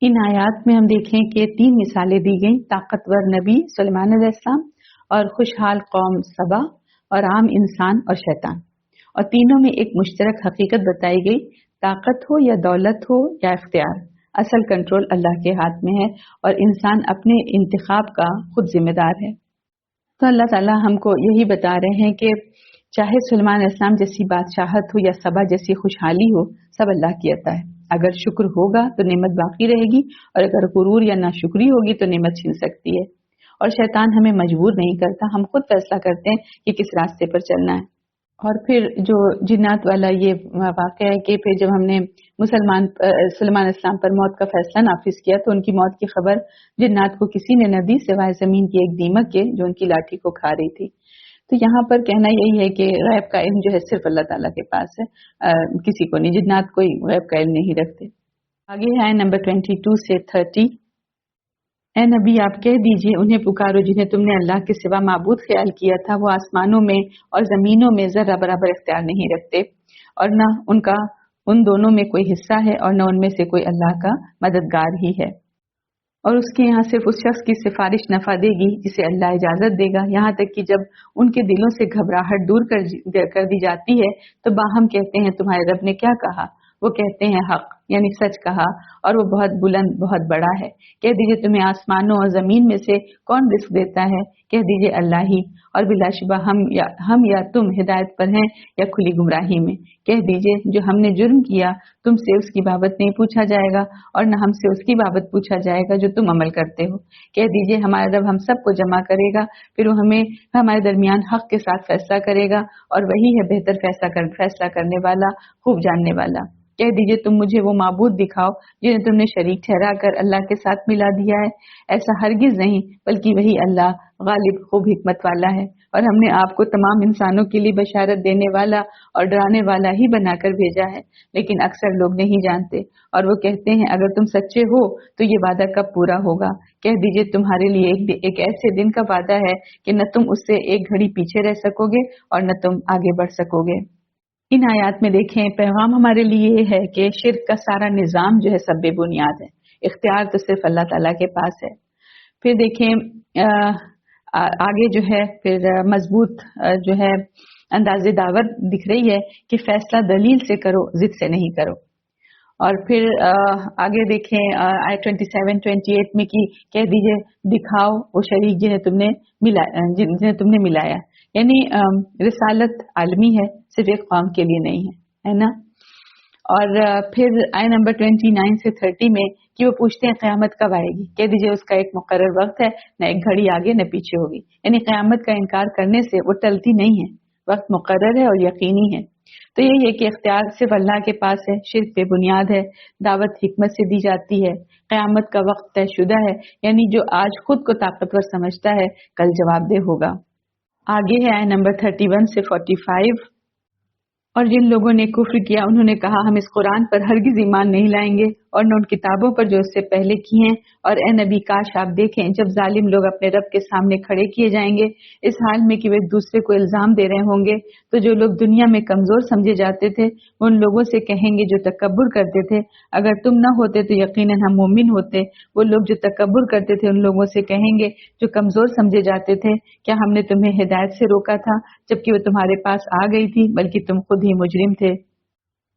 इन आयात में हम देखें कि 3 मिसालें दी गई, ताकतवर नबी सुलेमान अलैहिस्सलाम और खुशहाल कौम सबा और आम इंसान और शैतान। اور तीनों में एक मुश्तरक हकीकत बताई गई, ताकत हो या दौलत हो या इख्तियार, असल कंट्रोल अल्लाह के हाथ में है और इंसान अपने इंतखाब का खुद जिम्मेदार है। तो अल्लाह ताला हमको यही बता रहे हैं कि चाहे सुलेमान अलैहिस्सलाम जैसी बादशाहत हो या सबा जैसी खुशहाली हो, सब अल्लाह की अता है। अगर शुक्र होगा तो नेमत बाकी रहेगी और अगर गुरूर या नाशुक्री होगी तो नेमत छिन सकती है। और शैतान हमें मजबूर नहीं करता, हम खुद फैसला करते हैं कि किस रास्ते पर चलना है। और फिर जो जिन्नात वाला ये वाक़या है कि फिर जब हमने सुलेमान इस्लाम पर मौत का फैसला नाफिज किया तो उनकी मौत की खबर जिन्नात को किसी ने न दी सिवाय जमीन की एक दीमक के जो उनकी लाठी को खा रही थी। तो यहाँ पर कहना यही है कि गैब का इल्म जो है सिर्फ अल्लाह ताला के पास है, किसी को नहीं, जिन्नात कोई गैब का इल्म नहीं रखते। आगे है नंबर 22 से 30। ए नबी आप कह दीजिए उन्हें पुकारो जिन्हें तुमने अल्लाह के सिवा माबूद ख्याल किया था, वो आसमानों में और जमीनों में जर्रा बराबर इख्तियार नहीं रखते और न उनका उन दोनों में कोई हिस्सा है और न उनमें से कोई अल्लाह का मददगार ही है। और उसके यहाँ सिर्फ उस शख्स की सिफारिश नफा देगी जिसे अल्लाह इजाजत देगा, यहाँ तक कि जब उनके दिलों से घबराहट दूर कर दी जाती है तो बाहम कहते हैं तुम्हारे रब ने क्या कहा, वो कहते हैं हक यानी सच कहा और वो बहुत बुलंद बहुत बड़ा है। कह दीजिए तुम्हें आसमानों और जमीन में से कौन रिस्क देता है, कह दीजिए अल्लाह ही, और बिलाशुबा हम या तुम हिदायत पर हैं या खुली गुमराही में। कह दीजिए जो हमने जुर्म किया तुमसे उसकी बाबत नहीं पूछा जाएगा और न हमसे उसकी बाबत पूछा जाएगा जो तुम अमल करते हो। कह दीजिए हमारा रब हम सबको जमा करेगा, फिर वो हमें हमारे दरमियान हक के साथ फैसला करेगा और वही है बेहतर फैसला करने वाला, खूब जानने वाला। कह दीजिए तुम मुझे वो माबूद दिखाओ जिन्हें तुमने शरीक ठहरा कर अल्लाह के साथ मिला दिया है, ऐसा हरगिज नहीं बल्कि वही अल्लाह गालिब खूब हिकमत वाला है। और हमने आपको तमाम इंसानों के लिए बशारत देने वाला और डराने वाला ही बनाकर भेजा है, लेकिन अक्सर लोग नहीं जानते और वो कहते हैं अगर तुम सच्चे हो तो ये वादा कब पूरा होगा। कह दीजिए तुम्हारे लिए एक ऐसे दिन का वादा है कि न तुम उससे एक घड़ी पीछे रह सकोगे और न तुम आगे बढ़ सकोगे। इन आयात में देखें पैगाम हमारे लिए है कि शिर्क का सारा निजाम जो है सब बेबुनियाद है, इख्तियार तो सिर्फ अल्लाह ताला के पास है। फिर देखें आगे जो है फिर मजबूत जो है अंदाज़े दावत दिख रही है कि फैसला दलील से करो, जिद से नहीं करो। और फिर आगे देखें आयत 27-28 में कि कह दीजिए दिखाओ वो शरीक जिन्हें तुमने मिलाया, यानी रिसालत आलमी है, सिर्फ एक कौम के लिए नहीं है ना। और फिर आयत नंबर 29 से 30 में कि वो पूछते हैं क़यामत कब आएगी, कह दीजिए उसका एक मुकर्रर वक्त है, न एक घड़ी आगे न पीछे होगी, यानी क़यामत का इनकार करने से वो टलती नहीं है, वक्त मुकर्रर है और यकीनी है। तो यही है कि इख्तियार सिर्फ अल्लाह के पास है, शिर्क पे बुनियाद है, दावत हिकमत से दी जाती है, क़यामत का वक्त तयशुदा है, यानी जो आज खुद को ताकतवर समझता है कल जवाबदेह होगा। आगे है आयत नंबर 31 से 45। और जिन लोगों ने कुफ्र किया उन्होंने कहा हम इस कुरान पर हरगिज ईमान नहीं लाएंगे और न उन किताबों पर जो उससे पहले की हैं, और ए नबी काश आप देखें जब जालिम लोग अपने रब के सामने खड़े किए जाएंगे इस हाल में कि वे एक दूसरे को इल्जाम दे रहे होंगे, तो जो लोग दुनिया में कमजोर समझे जाते थे उन लोगों से कहेंगे जो तकब्बुर करते थे अगर तुम न होते तो यकीनन हम मोमिन होते। वो लोग जो तकब्बुर करते थे उन लोगों से कहेंगे जो कमजोर समझे जाते थे क्या हमने तुम्हें हिदायत से रोका था जबकि वो तुम्हारे पास आ गई थी, बल्कि तुम खुद ही मुजरिम थे।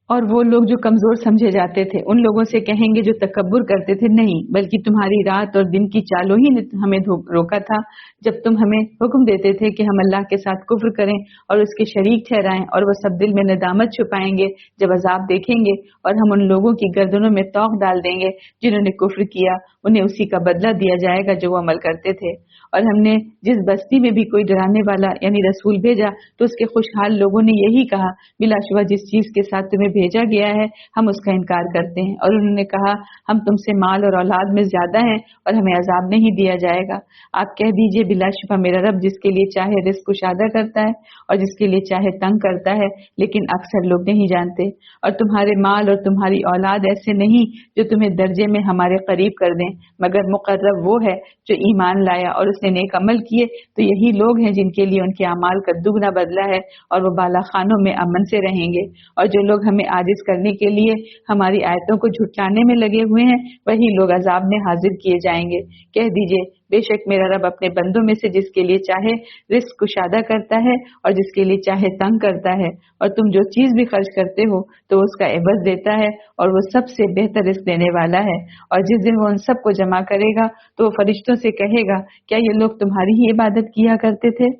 और वो लोग जो कमजोर समझे जाते थे उन लोगों से कहेंगे जो तकब्बुर करते थे नहीं बल्कि तुम्हारी रात और दिन की चालों ही ने हमें रोका था जब तुम हमें हुक्म देते थे कि हम अल्लाह के साथ कुफ्र करें और उसके शरीक ठहराएं, और वो सब दिल में नदामत छुपाएंगे जब अजाब देखेंगे, और हम उन लोगों की गर्दनों में तौक डाल देंगे जिन्होंने कुफ्र किया, उन्हें उसी का बदला दिया जाएगा जो वो अमल करते थे। और हमने जिस बस्ती में भी कोई डराने वाला यानी रसूल भेजा तो उसके खुशहाल लोगों ने यही कहा बिलाशुबा जिस चीज के साथ तुम्हें भेजा गया है हम उसका इनकार करते हैं, और उन्होंने कहा हम तुमसे माल और औलाद में ज्यादा हैं और हमें अजाब नहीं दिया जाएगा। आप कह दीजिए बिलाशुबा मेरा रब जिसके लिए चाहे रिस्क कुशादा करता है और जिसके लिए चाहे तंग करता है, लेकिन अक्सर लोग नहीं जानते। और तुम्हारे माल और तुम्हारी औलाद ऐसे नहीं जो तुम्हें दर्जे में हमारे करीब कर दें, मगर मुकर्रब वो है जो ईमान लाया और उसने नेक अमल किए, तो यही लोग हैं जिनके लिए उनके अमाल का दुगना बदला है और वो बाला खानों में अमन से रहेंगे। और जो लोग हमें हमें आजिज करने के लिए हमारी आयतों को झुटलाने में लगे हुए हैं, वही लोग अजाब में हाजिर किए जाएंगे। कह दीजिए, बेशक मेरा रब अपने बंदों में से जिसके लिए चाहे रिस्क कुशादा करता है और जिसके लिए चाहे तंग करता है, और तुम जो चीज भी खर्च करते हो तो उसका एवज देता है, और वो सबसे बेहतर रिस्क देने वाला है। और जिस दिन वो उन सबको जमा करेगा तो वो फरिश्तों से कहेगा, क्या ये लोग तुम्हारी ही इबादत किया करते थे?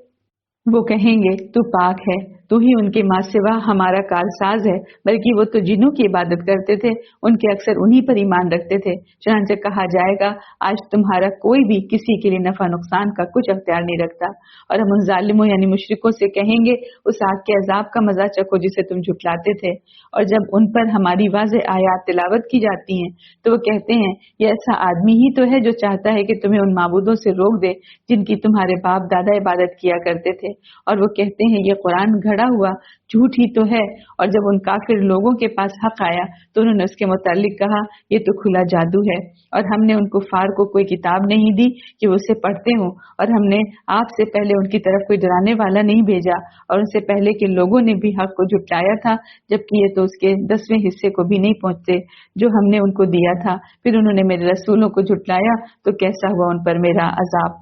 वो कहेंगे, तू पाक है, तू ही उनके माँ सिवा हमारा कारसाज है, बल्कि वो तो जिन्हों की इबादत करते थे, उनके अक्सर उन्हीं पर ईमान रखते थे। चुनांचे कहा जाएगा, आज तुम्हारा कोई भी किसी के लिए नफा नुकसान का कुछ अख्तियार नहीं रखता। और हम उन जालिमों यानी मुशरिकों से कहेंगे, उस आग के अजाब का मजा चखो जिसे तुम झुटलाते थे। और जब उन पर हमारी वाज़ेह आयात तिलावत की जाती हैं तो वो कहते हैं, ये ऐसा आदमी ही तो है जो चाहता है कि तुम्हें उन माबूदों से रोक दे जिनकी तुम्हारे बाप दादा इबादत किया करते थे। और वो कहते हैं, ये कुरान घड़ा हुआ झूठ ही तो है। और जब उन काफिर लोगों के पास हक आया तो उन्होंने उसके मुतालिक कहा, ये तो खुला जादू है, और हमने उन कुफार को कोई किताब नहीं दी कि वो उसे पढ़ते हों, और हमने आपसे पहले उनकी तरफ कोई डराने वाला नहीं भेजा, और उनसे पहले के लोगों ने भी हक को झुटलाया था, जबकि ये तो उसके 10वें हिस्से को भी नहीं पहुंचते जो हमने उनको दिया था। फिर उन्होंने मेरे रसूलों को झुटलाया तो कैसा हुआ उन पर मेरा अजाब।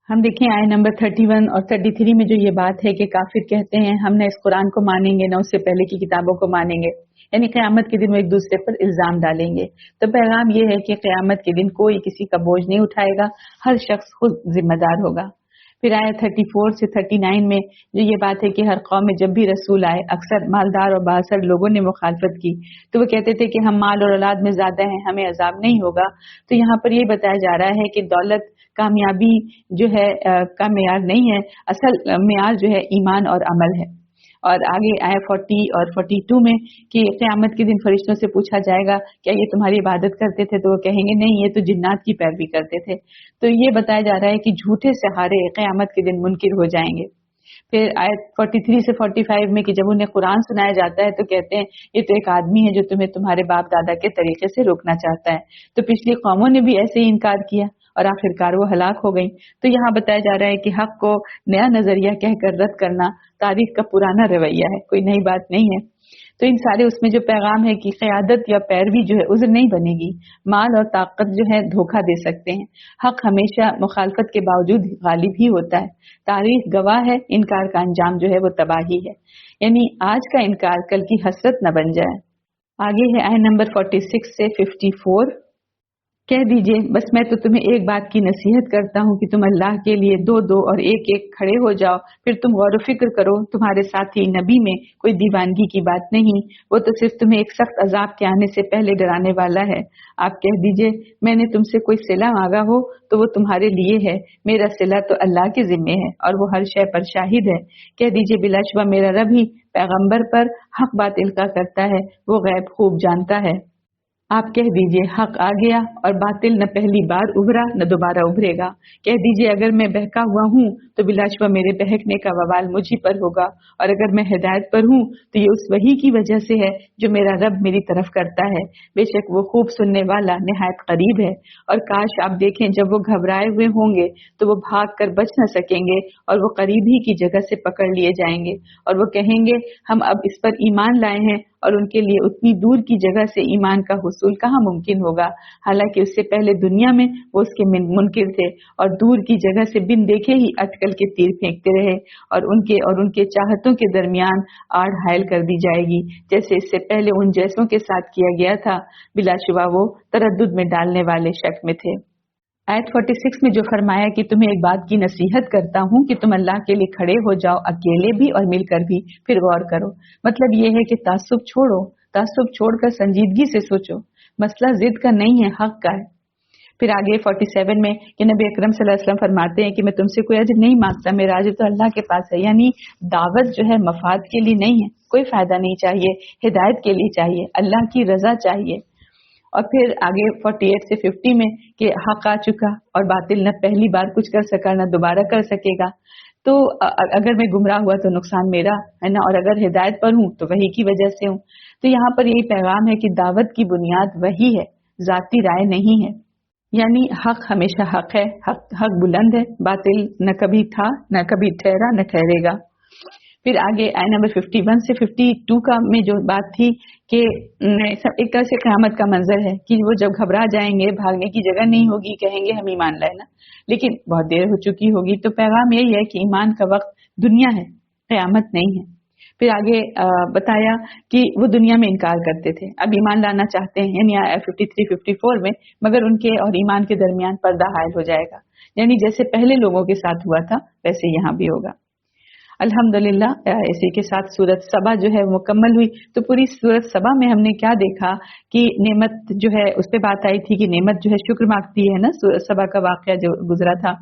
हम देखें आय नंबर 31 और 33 में जो ये बात है कि काफिर कहते हैं, हम न इस कुरान को मानेंगे न उससे पहले की किताबों को मानेंगे, यानी क़यामत के दिन वो एक दूसरे पर इल्जाम डालेंगे। तो पैगाम ये है कि क़यामत के दिन कोई किसी का बोझ नहीं उठाएगा, हर शख्स खुद जिम्मेदार होगा। फिर आया 34 से 39 में जो ये बात है कि हर कौम में जब भी रसूल आए, अक्सर मालदार और बासर लोगों ने मुखालफत की, तो वो कहते थे कि हम माल और औलाद में ज्यादा हैं, हमें अजाब नहीं होगा। तो यहाँ पर ये बताया जा रहा है कि दौलत कामयाबी जो है का मेयार नहीं है, असल मेयार जो है ईमान और अमल है। और आगे आया 40 और 42 में कि क़यामत के दिन फरिश्तों से पूछा जाएगा, क्या ये तुम्हारी इबादत करते थे? तो वो कहेंगे, नहीं, ये तो जिन्नात की पैरवी करते थे। तो ये बताया जा रहा है कि झूठे सहारे क़यामत के दिन मुनकिर हो जाएंगे। फिर आयत 43 से 45 में कि जब उन्हें कुरान सुनाया जाता है तो कहते हैं, ये तो एक आदमी है जो तुम्हें तुम्हारे बाप दादा के तरीके से रोकना चाहता है। तो पिछली कौमों ने भी ऐसे ही इनकार किया और आखिरकार वो हलाक हो गई। तो यहाँ बताया जा रहा है कि हक को नया नजरिया कहकर रद्द करना तारीख का पुराना रवैया है, कोई नई बात नहीं है। तो इन सारे उसमें जो पैगाम है कि क़यादत या पैरवी जो है उज़्र नहीं बनेगी, माल और ताकत जो है धोखा दे सकते हैं, हक हमेशा मुखालफत के बावजूद गालिब ही होता है। तारीख गवाह है, इनकार का अंजाम जो है वो तबाही है, यानी आज का इनकार कल की हसरत न बन जाए। आगे है आय नंबर 46 से 54। कह दीजिए, बस मैं तो तुम्हें एक बात की नसीहत करता हूँ कि तुम अल्लाह के लिए दो दो और एक एक खड़े हो जाओ, फिर तुम गौर फिक्र करो, तुम्हारे साथी नबी में कोई दीवानगी की बात नहीं, वो तो सिर्फ तुम्हें एक सख्त अजाब के आने से पहले डराने वाला है। आप कह दीजिए, मैंने तुमसे कोई सिला मांगा हो तो वो तुम्हारे लिए है, मेरा सिला तो अल्लाह के जिम्मे है और वो हर शय पर शाहिद है। कह दीजिए, बिलाशुबा मेरा रब ही पैगंबर पर हक बात इल्का करता है, वो गैब खूब जानता है। आप कह दीजिए, हक आ गया और बातिल न पहली बार उभरा न दोबारा उभरेगा। कह दीजिए, अगर मैं बहका हुआ हूँ तो बिलाशुबा मेरे बहकने का वबाल मुझी पर होगा, और अगर मैं हिदायत पर हूँ तो ये उस वही की वजह से है जो मेरा रब मेरी तरफ करता है। बेशक वो खूब सुनने वाला निहायत करीब है। और काश आप देखें, जब वो घबराए हुए होंगे तो वो भाग कर बच न सकेंगे और वो करीब ही की जगह से पकड़ लिए जाएंगे, और वो कहेंगे, हम अब इस पर ईमान लाए हैं, और उनके लिए उतनी दूर की जगह से ईमान का हुसूल कहाँ मुमकिन होगा, हालांकि उससे पहले दुनिया में वो उसके मुनकिर थे और दूर की जगह से बिन देखे ही अटकल के तीर फेंकते रहे, और उनके चाहतों के दरमियान आड़ हायल कर दी जाएगी, जैसे इससे पहले उन जैसों के साथ किया गया था। बिलाशुबा वो तरद्दुद में डालने वाले शक में थे। आयत 46 में जो फरमाया कि तुम्हें एक बात की नसीहत करता हूँ कि तुम अल्लाह के लिए खड़े हो जाओ, अकेले भी और मिलकर भी, फिर गौर करो। मतलब ये है कि तासुब छोड़ो, तासुब छोड़कर संजीदगी से सोचो, मसला जिद का नहीं है, हक का है। फिर आगे 47 में कि नबी अकरम सल्लल्लाहु अलैहि वसल्लम फरमाते हैं कि मैं तुमसे कोई अजर नहीं मांगता, मेरा अजर तो अल्लाह के पास है। यानी दावत जो है मफाद के लिए नहीं है, कोई फायदा नहीं चाहिए, हिदायत के लिए चाहिए, अल्लाह की रजा चाहिए। और फिर आगे 48 से 50 में कि हक आ चुका और बातिल न पहली बार कुछ कर सका न दोबारा कर सकेगा। तो अगर मैं गुमराह हुआ तो नुकसान मेरा है ना, और अगर हिदायत पर हूँ तो वही की वजह से हूँ। तो यहाँ पर यही पैगाम है कि दावत की बुनियाद वही है, जाती राय नहीं है। यानी हक हमेशा हक है, हक बुलंद है, बातिल न कभी था न कभी ठहरा न ठहरेगा। फिर आगे आय नंबर 51 से 52 का में जो बात थी कि एक तरह से क़यामत का मंजर है कि वो जब घबरा जाएंगे, भागने की जगह नहीं होगी, कहेंगे हम ईमान लाए ना, लेकिन बहुत देर हो चुकी होगी। तो पैगाम यही है कि ईमान का वक्त दुनिया है, क़यामत नहीं है। फिर आगे बताया कि वो दुनिया में इनकार करते थे, अब ईमान लाना चाहते हैं, यानी 53-54 में, मगर उनके और ईमान के दरमियान पर्दा हायल हो जाएगा, यानी जैसे पहले लोगों के साथ हुआ था वैसे यहाँ भी होगा। अल्हम्दुलिल्लाह, इसी के साथ सूरत सबा जो है मुकम्मल हुई। तो पूरी सूरत सबा में हमने क्या देखा कि नेमत जो है उस पर बात आई थी कि नेमत जो है शुक्र मांगती है ना, सूरत सबा का वाकया जो गुजरा था,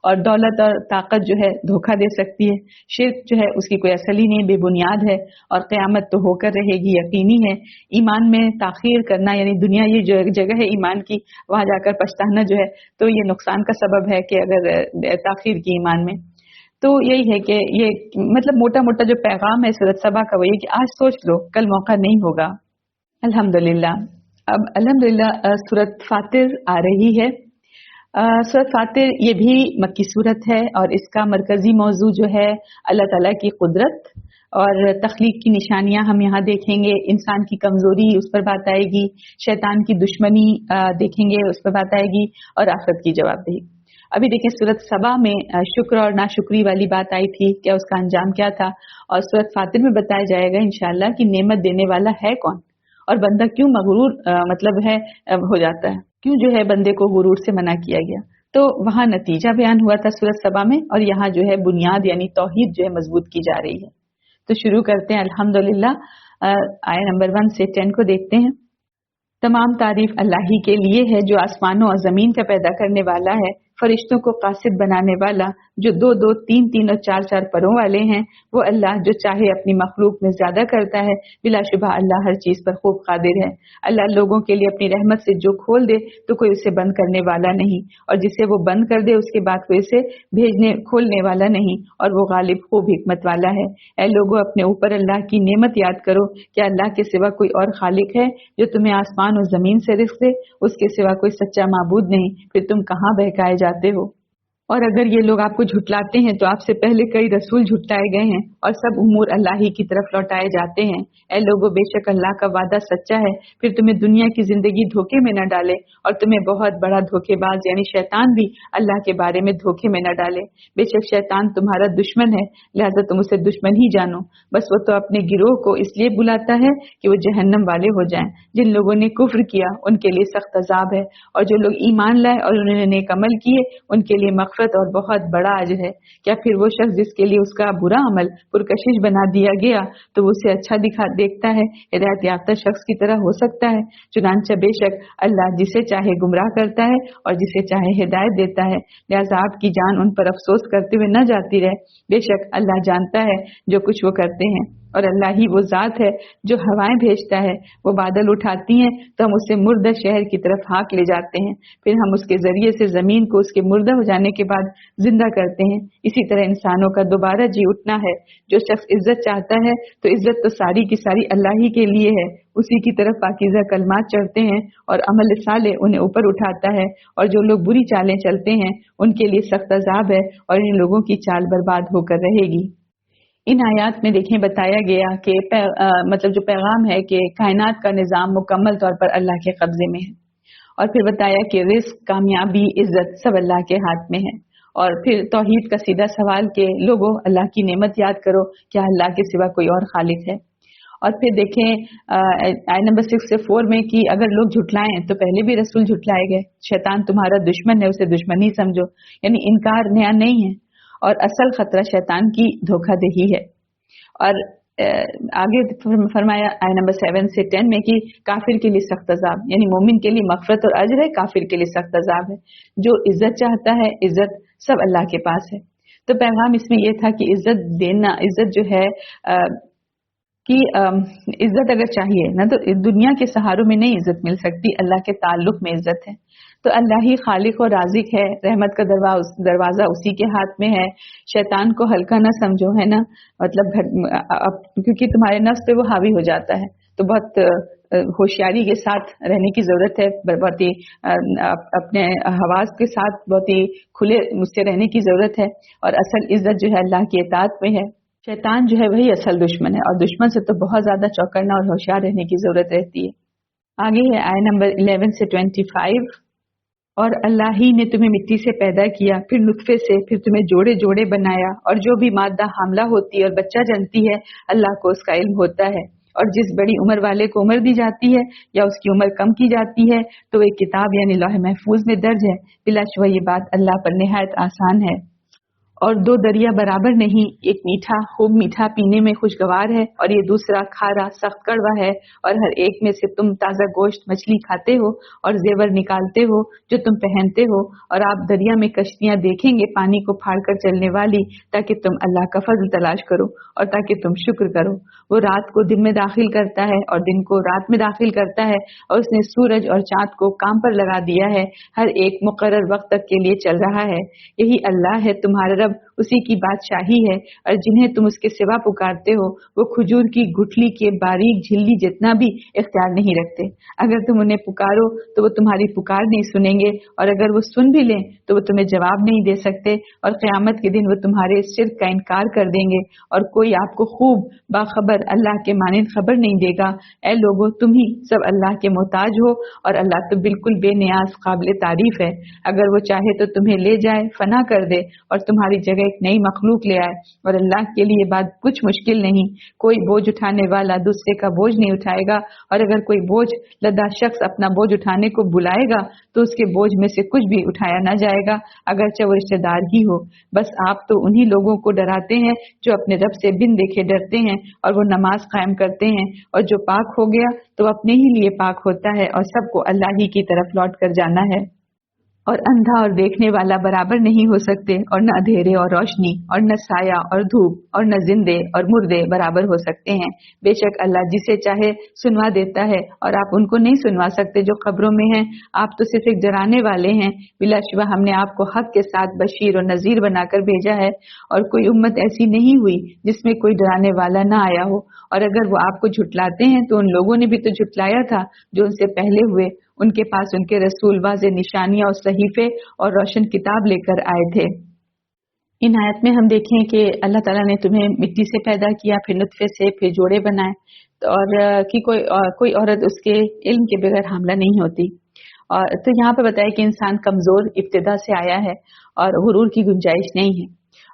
और दौलत और ताकत जो है धोखा दे सकती है, शिर्क जो है उसकी कोई असल ही नहीं, बेबुनियाद है, और क़यामत तो होकर रहेगी, यकीनी है। ईमान में ताखीर करना, यानी दुनिया ये जो जगह है ईमान की, वहां जाकर पछताना जो है तो ये नुकसान का सबब है कि अगर ताखीर की ईमान में। तो यही है कि ये मतलब मोटा मोटा जो पैगाम है सूरत सबा का, वो ये कि आज सोच लो, कल मौका नहीं होगा। अल्हम्दुलिल्लाह। अब अल्हम्दुलिल्लाह सूरत फातिर आ रही है। सूरत फातिर ये भी मक्की सूरत है और इसका मरकजी मौजू जो है अल्लाह ताला की कुदरत और तख्लीक की निशानियां हम यहाँ देखेंगे, इंसान की कमजोरी उस पर बात आएगी, शैतान की दुश्मनी देखेंगे, उस पर बात आएगी, और आखिरत की जवाबदेही। अभी देखें सूरत सबा में शुक्र और नाशुक्री वाली बात आई थी, क्या उसका अंजाम क्या था, और सूरत फातिर में बताया जाएगा इंशाअल्लाह कि नेमत देने वाला है कौन, और बंदा क्यों मगरूर मतलब है हो जाता है, क्यों जो है बंदे को गुरूर से मना किया गया। तो वहां नतीजा बयान हुआ था सूरत सबा में, और यहाँ जो है बुनियाद यानी तौहीद जो है मजबूत की जा रही है। तो शुरू करते हैं अल्हम्दुलिल्लाह। आया नंबर 1 से 10 को देखते हैं। तमाम तारीफ अल्लाह ही के लिए है जो आसमानों और जमीन का पैदा करने वाला है, फरिश्तों को कासिद बनाने वाला, जो 2-2, 3-3 और 4-4 परों वाले हैं। वो अल्लाह जो चाहे अपनी मखलूक में ज्यादा करता है, बिलाशुबह अल्लाह हर चीज पर खूब कादिर है। अल्लाह लोगों के लिए अपनी रहमत से जो खोल दे तो कोई उसे बंद करने वाला नहीं, और जिसे वो बंद कर दे उसके बाद कोई उसे खोलने वाला नहीं, और वो गालिब खूब हिकमत वाला है। ऐ लोगों, अपने ऊपर अल्लाह की नेमत याद करो, क्या अल्लाह के सिवा कोई और खालिक है जो तुम्हें आसमान और जमीन से रिज़्क़ दे? उसके सिवा कोई सच्चा माबूद नहीं, फिर तुम कहाँ बहकाए जाते हो। और अगर ये लोग आपको झुटलाते हैं तो आपसे पहले कई रसूल झुटलाए गए हैं, और सब उमूर अल्लाह ही की तरफ लौटाए जाते हैं। ऐ लोगों, बेशक अल्लाह का वादा सच्चा है, फिर तुम्हें दुनिया की जिंदगी धोखे में न डाले, और तुम्हें बहुत बड़ा धोखेबाज यानी शैतान भी अल्लाह के बारे में धोखे में न डाले। बेशक शैतान तुम्हारा दुश्मन है, लिहाजा तुम उसे दुश्मन ही जानो। बस वो तो अपने गिरोह को इसलिए बुलाता है कि वो जहन्नम वाले हो जाएं। जिन लोगों ने कुफ्र किया उनके लिए सख्त अजाब है, और जो लोग ईमान लाए और उन्होंने नेक अमल किए उनके लिए मग़फ़िरत और बहुत बड़ा अजर है। क्या फिर वो शख्स जिसके लिए उसका बुरा अमल पुरकशिश बना दिया गया तो वो उसे अच्छा देखता है, हिदायत याफ्ता शख्स की तरह हो सकता है? चुनांचे बेशक अल्लाह जिसे चाहे गुमराह करता है और जिसे चाहे हिदायत देता है, लिहाजा आपकी जान उन पर अफसोस करते हुए न जाती रहे। बेशक अल्लाह जानता है जो कुछ वो करते हैं, और अल्लाह ही वो जात है जो हवाएं भेजता है, वो बादल उठाती हैं तो हम उसे मुर्दा शहर की तरफ हाँक ले जाते हैं, फिर हम उसके जरिए से जमीन को उसके मुर्दा हो जाने के बाद जिंदा करते हैं। इसी तरह इंसानों का दोबारा जी उठना है। जो शख्स इज्जत चाहता है तो इज्जत तो सारी की सारी अल्लाह ही के लिए है, उसी की तरफ पाकीज़ा कलमात चढ़ते हैं और अमल साले उन्हें ऊपर उठाता है। और जो लोग बुरी चालें चलते हैं उनके लिए सख्त अजाब है, और इन लोगों की चाल बर्बाद होकर रहेगी। इन आयात में देखें बताया गया कि मतलब जो पैगाम है कि कायनात का निज़ाम मुकम्मल तौर पर अल्लाह के कब्जे में है, और फिर बताया कि रिस्क, कामयाबी, इज्जत सब अल्लाह के हाथ में है। और फिर तौहीद का सीधा सवाल कि लोगों अल्लाह की नेमत याद करो, क्या अल्लाह के सिवा कोई और खालिक है? और फिर देखें आय नंबर 6 से 4 में कि अगर लोग झुटलाएं तो पहले भी रसूल झुटलाए गए। शैतान तुम्हारा दुश्मन है, उसे दुश्मन ही समझो, यानी इनकार नया नहीं है, और असल खतरा शैतान की धोखादही है। और आगे फरमाया आय नंबर 7 से 10 में कि काफिर के लिए सख्त अजाब, यानी मोमिन के लिए मग़फ़िरत और अजर है, काफिर के लिए सख्त अजाब है। जो इज्जत चाहता है, इज्जत सब अल्लाह के पास है। तो पैगाम इसमें यह था कि इज्जत देना, इज्जत जो है कि इज्जत अगर चाहिए ना तो दुनिया के सहारों में नहीं इज्जत मिल सकती, अल्लाह के ताल्लुक में इज्जत है। तो अल्लाह ही खालिक और राज़िक है, रहमत का दरवाजा उसी के हाथ में है। शैतान को हल्का ना समझो, है ना, मतलब क्योंकि तुम्हारे नफ्स पे वो हावी हो जाता है, तो बहुत होशियारी के साथ रहने की जरूरत है, बहुत ही अपने हवास के साथ बहुत ही खुले मुझसे रहने की जरूरत है। और असल इज्जत जो है अल्लाह की इताअत में है। शैतान जो है वही असल दुश्मन है, और दुश्मन से तो बहुत ज्यादा चौकन्ना और होशियार रहने की जरूरत रहती है। आगे है आय नंबर 11 से 25। और अल्लाह ही ने तुम्हें मिट्टी से पैदा किया, फिर नुत्फे से, फिर तुम्हें जोड़े जोड़े बनाया, और जो भी मादा हामला होती है और बच्चा जनती है, अल्लाह को उसका इल्म होता है। और जिस बड़ी उम्र वाले को उम्र दी जाती है या उसकी उम्र कम की जाती है तो एक किताब यानी लौह महफूज में दर्ज है। बिलाशुबा ये बात अल्लाह पर निहायत आसान है। और दो दरिया बराबर नहीं, एक मीठा खूब मीठा पीने में खुशगवार है, और ये दूसरा खारा सख्त कड़वा है। और हर एक में से तुम ताज़ा गोश्त मछली खाते हो और जेवर निकालते हो जो तुम पहनते हो। और आप दरिया में कश्तियां देखेंगे पानी को फाड़कर चलने वाली, ताकि तुम अल्लाह का फजल तलाश करो और ताकि तुम शुक्र करो। वो रात को दिन में दाखिल करता है और दिन को रात में दाखिल करता है, और उसने सूरज और चांद को काम पर लगा दिया है, हर एक मुकर्रर वक्त तक के लिए चल रहा है। यही अल्लाह है तुम्हारा रब, उसी की बादशाही है। और जिन्हें तुम उसके सिवा पुकारते हो वो खजूर की गुठली के बारीक झिल्ली जितना भी इख्तियार नहीं रखते। अगर तुम उन्हें पुकारो तो वो तुम्हारी पुकार नहीं सुनेंगे, और अगर वो सुन भी लें तो वो तुम्हें जवाब नहीं दे सकते। और क़यामत के दिन वो तुम्हारे शिर्क का इनकार कर देंगे, और कोई आपको खूब बाखबर अल्लाह के मानिंद खबर नहीं देगा। ऐ लोगो, तुम ही सब अल्लाह के मोहताज हो, और अल्लाह तो बिल्कुल बेनियाज काबिल तारीफ है। अगर वो चाहे तो तुम्हें ले जाए, फना कर दे और तुम्हारी जगह एक नई मखलूक ले आए, और अल्लाह के लिए बात कुछ मुश्किल नहीं। कोई बोझ उठाने वाला दूसरे का बोझ नहीं उठाएगा, और अगर कोई बोझ लदा शख्स अपना बोझ उठाने को बुलाएगा तो उसके बोझ में से कुछ भी उठाया न जाएगा, अगरचे वो रिश्तेदार ही हो। बस आप तो उन्हीं लोगों को डराते हैं जो अपने रब से बिन देखे डरते हैं और वो नमाज कायम करते हैं, और जो पाक हो गया तो अपने ही लिए पाक होता है, और सबको अल्लाह ही की तरफ लौट कर जाना है। और अंधा और देखने वाला बराबर नहीं हो सकते, और न अंधेरे और रोशनी, और न साया और धूप, और न जिंदे और मुर्दे बराबर हो सकते हैं। बेशक अल्लाह जिसे चाहे सुनवा देता है, और आप उनको नहीं सुनवा सकते जो खबरों में हैं। आप तो सिर्फ एक डराने वाले हैं। बिलाशुबा हमने आपको हक के साथ बशीर और नजीर बनाकर भेजा है, और कोई उम्मत ऐसी नहीं हुई जिसमें कोई डराने वाला न आया हो। और अगर वो आपको झुटलाते हैं तो उन लोगों ने भी तो झुटलाया था जो उनसे पहले हुए। उनके पास उनके रसूल वाज़े निशानियां और सहीफे और रोशन किताब लेकर आए थे। इन आयत में हम देखें कि अल्लाह ताला ने तुम्हें मिट्टी से पैदा किया, फिर नुत्फे से, फिर जोड़े बनाए, तो और कि कोई औरत उसके इल्म के बगैर हामला नहीं होती। और तो यहाँ पर बताया कि इंसान कमजोर इब्तिदा से आया है और गुरूर की गुंजाइश नहीं है।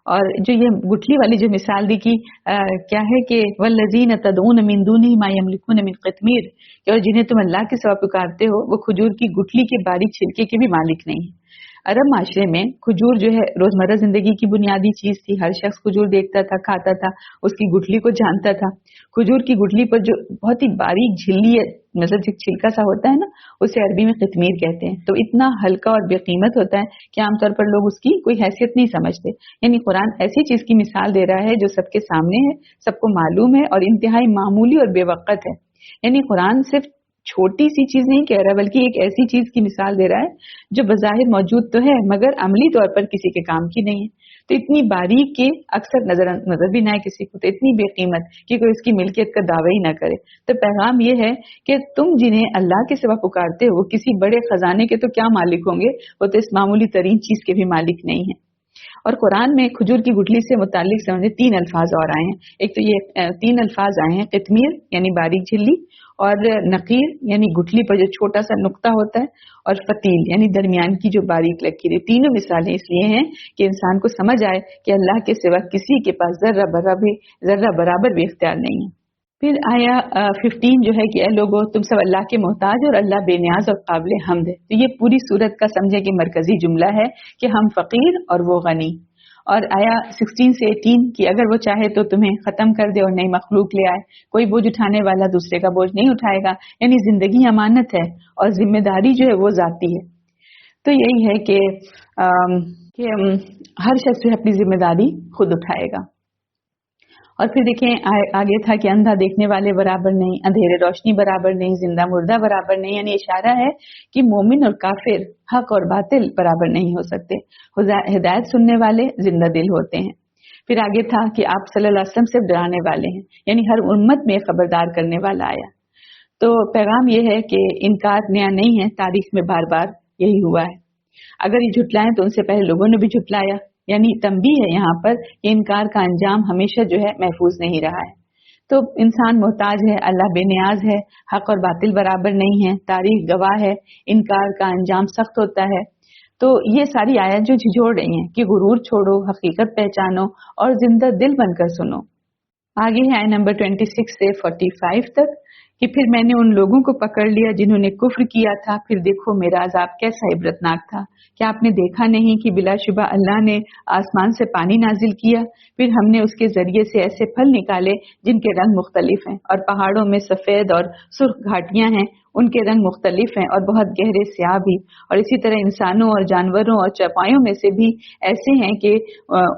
और जो ये गुठली वाली जो मिसाल दी कि क्या है कि वल्लज़ीन तदऊन मिन दूनिही मा यमलिकून मिन क़ित्मीर, और जिन्हें तुम अल्लाह के सिवा पुकारते हो वो खजूर की गुठली के बारीक छिलके के भी मालिक नहीं है। अरब माशरे में खजूर जो है रोजमर्रा जिंदगी की बुनियादी चीज थी। हर शख्स खजूर देखता था, खाता था, उसकी गुठली को जानता था। खजूर की गुठली पर जो बहुत ही बारीक झिल्ली है, मतलब जो छिलका सा होता है ना, उसे अरबी में कितमीर कहते हैं। तो इतना हल्का और बेकीमत होता है कि आमतौर पर लोग उसकी कोई हैसियत नहीं समझते। यानी कुरान ऐसी चीज की मिसाल दे रहा है जो सबके सामने है, सबको मालूम है और इंतहाई मामूली और बेवकत है। यानी कुरान सिर्फ छोटी सी चीज नहीं कह रहा, बल्कि एक ऐसी चीज की मिसाल दे रहा है जो बज़ाहिर मौजूद तो है मगर अमली तौर पर किसी के काम की नहीं है। तो इतनी बारीक के अक्सर नजर भी ना है किसी को, तो इतनी बेकीमत कि कोई इसकी मिल्कियत का दावा ही ना करे। तो पैगाम ये है कि तुम जिन्हें अल्लाह के सिवा पुकारते हो किसी बड़े खजाने के तो क्या मालिक होंगे, वो तो इस मामूली तरीन चीज के भी मालिक नहीं है। और कुरान में खजूर की गुठली से मुतालिक समझे 3 अल्फाज और आए हैं। एक तो ये 3 अल्फाज आए हैं, कितमीर यानी बारीक झिल्ली, और नकीर यानी गुठली पर जो छोटा सा नुक्ता होता है, और फतील यानी दरमियान की जो बारीक लकीरें। तीनों मिसालें इसलिए हैं कि इंसान को समझ आए कि अल्लाह के सिवा किसी के पास जर्रा बराबर भी इख्तियार नहीं है। फिर आया 15 जो है कि ऐ लोगो तुम सब अल्लाह के मोहताज और अल्लाह बेनियाज और काबिल हम्द है। तो ये पूरी सूरत का समझे कि मरकजी जुमला है कि हम फकीर और वो गनी। और आया 16 से 18 कि अगर वो चाहे तो तुम्हें खत्म कर दे और नई मखलूक ले आए। कोई बोझ उठाने वाला दूसरे का बोझ नहीं उठाएगा। यानी जिंदगी अमानत है और जिम्मेदारी जो है वो जाती है। तो यही है कि हर शख्स जो है अपनी जिम्मेदारी खुद उठाएगा। और फिर देखें आगे था कि अंधा देखने वाले बराबर नहीं, अंधेरे रोशनी बराबर नहीं, जिंदा मुर्दा बराबर नहीं। यानी इशारा है कि मोमिन और काफिर, हक और बातिल बराबर नहीं हो सकते। हिदायत सुनने वाले जिंदा दिल होते हैं। फिर आगे था कि आप सल्लल्लाहु अलैहि वसल्लम सिर्फ डराने वाले हैं, यानी हर उम्मत में खबरदार करने वाला आया। तो पैगाम यह है कि इनकार नया नहीं है, तारीख में बार बार यही हुआ है। अगर ये झुटलाएं तो उनसे पहले लोगों ने भी झुटलाया, यानी तंबीह है यहाँ पर कि इनकार का अंजाम हमेशा जो है महफूज नहीं रहा है। तो इंसान मोहताज है, अल्लाह बेनियाज है, हक और बातिल बराबर नहीं है, तारीख गवाह है, इनकार का अंजाम सख्त होता है। तो ये सारी आयत जो झिझोड़ रही हैं कि गुरूर छोड़ो, हकीकत पहचानो और जिंदा दिल बनकर सुनो। आगे है आयत नंबर 26 से 45 तक कि फिर मैंने उन लोगों को पकड़ लिया जिन्होंने कुफ्र किया था, फिर देखो मेरा अजाब कैसा इबरतनाक था। क्या आपने देखा नहीं कि बिलाशुबा अल्लाह ने आसमान से पानी नाजिल किया, फिर हमने उसके जरिए से ऐसे फल निकाले जिनके रंग मुख्तलिफ हैं, और पहाड़ों में सफेद और सुर्ख घाटियां हैं, उनके रंग मुख्तलिफ हैं और बहुत गहरे स्याह भी। और इसी तरह इंसानों और जानवरों और चौपायों में से भी ऐसे हैं कि